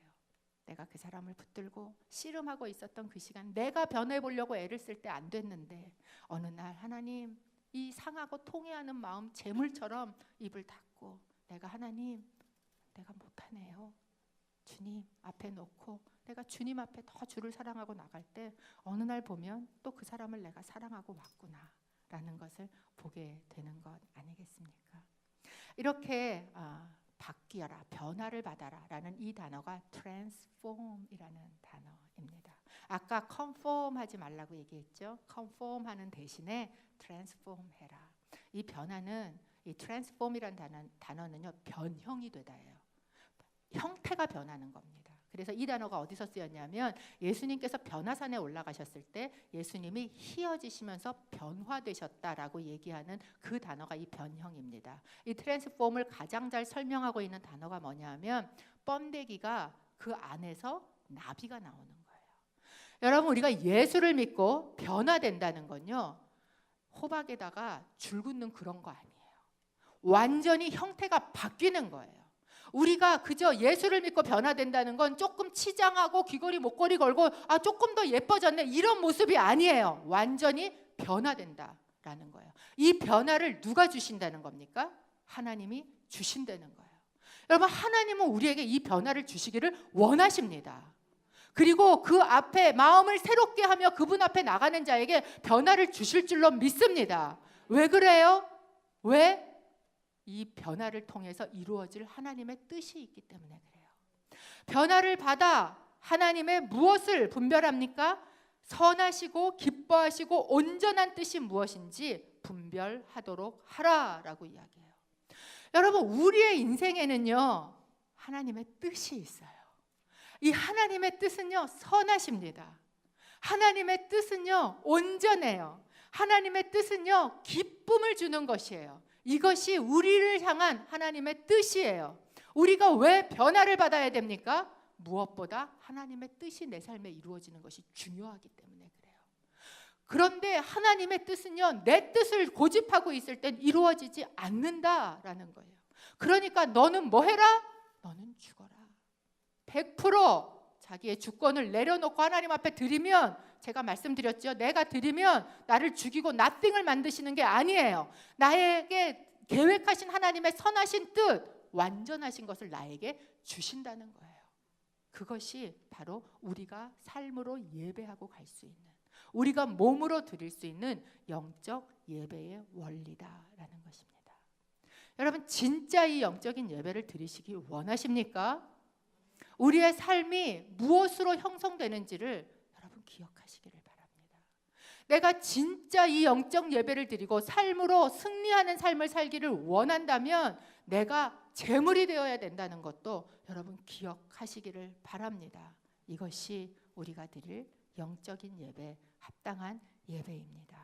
내가 그 사람을 붙들고 씨름하고 있었던 그 시간, 내가 변해보려고 애를 쓸 때 안 됐는데 어느 날 하나님, 이 상하고 통해하는 마음 재물처럼 입을 닫고 내가 하나님, 내가 못하네요. 주님 앞에 놓고 내가 주님 앞에 더 주를 사랑하고 나갈 때 어느 날 보면 또 그 사람을 내가 사랑하고 왔구나 라는 것을 보게 되는 것 아니겠습니까? 이렇게 바뀌어라, 변화를 받아라 라는 이 단어가 transform이라는 단어입니다. 아까 conform 하지 말라고 얘기했죠. conform 하는 대신에 transform 해라. 이 변화는 이 transform이란 단어는요, 변형이 되다예요. 형태가 변하는 겁니다. 그래서 이 단어가 어디서 쓰였냐면 예수님께서 변화산에 올라가셨을 때 예수님이 희어지시면서 변화되셨다라고 얘기하는 그 단어가 이 변형입니다. 이 트랜스폼을 가장 잘 설명하고 있는 단어가 뭐냐면 번데기가 그 안에서 나비가 나오는 거예요. 여러분, 우리가 예수를 믿고 변화된다는 건요, 호박에다가 줄 긋는 그런 거 아니에요. 완전히 형태가 바뀌는 거예요. 우리가 그저 예수를 믿고 변화된다는 건 조금 치장하고 귀걸이 목걸이 걸고 조금 더 예뻐졌네 이런 모습이 아니에요. 완전히 변화된다라는 거예요. 이 변화를 누가 주신다는 겁니까? 하나님이 주신다는 거예요. 여러분, 하나님은 우리에게 이 변화를 주시기를 원하십니다. 그리고 그 앞에 마음을 새롭게 하며 그분 앞에 나가는 자에게 변화를 주실 줄로 믿습니다. 왜 그래요? 왜? 이 변화를 통해서 이루어질 하나님의 뜻이 있기 때문에 그래요. 변화를 받아 하나님의 무엇을 분별합니까? 선하시고 기뻐하시고 온전한 뜻이 무엇인지 분별하도록 하라라고 이야기해요. 여러분, 우리의 인생에는요, 하나님의 뜻이 있어요. 이 하나님의 뜻은요, 선하십니다. 하나님의 뜻은요, 온전해요. 하나님의 뜻은요, 기쁨을 주는 것이에요. 이것이 우리를 향한 하나님의 뜻이에요. 우리가 왜 변화를 받아야 됩니까? 무엇보다 하나님의 뜻이 내 삶에 이루어지는 것이 중요하기 때문에 그래요. 그런데 하나님의 뜻은요, 내 뜻을 고집하고 있을 땐 이루어지지 않는다라는 거예요. 그러니까 너는 뭐 해라? 너는 죽어라. 100% 자기의 주권을 내려놓고 하나님 앞에 드리면, 제가 말씀드렸죠. 내가 드리면 나를 죽이고 nothing을 만드시는 게 아니에요. 나에게 계획하신 하나님의 선하신 뜻, 완전하신 것을 나에게 주신다는 거예요. 그것이 바로 우리가 삶으로 예배하고 갈 수 있는, 우리가 몸으로 드릴 수 있는 영적 예배의 원리다라는 것입니다. 여러분, 진짜 이 영적인 예배를 드리시기 원하십니까? 우리의 삶이 무엇으로 형성되는지를 여러분 기억하시기를 바랍니다. 내가 진짜 이 영적 예배를 드리고 삶으로 승리하는 삶을 살기를 원한다면 내가 제물이 되어야 된다는 것도 여러분 기억하시기를 바랍니다. 이것이 우리가 드릴 영적인 예배, 합당한 예배입니다.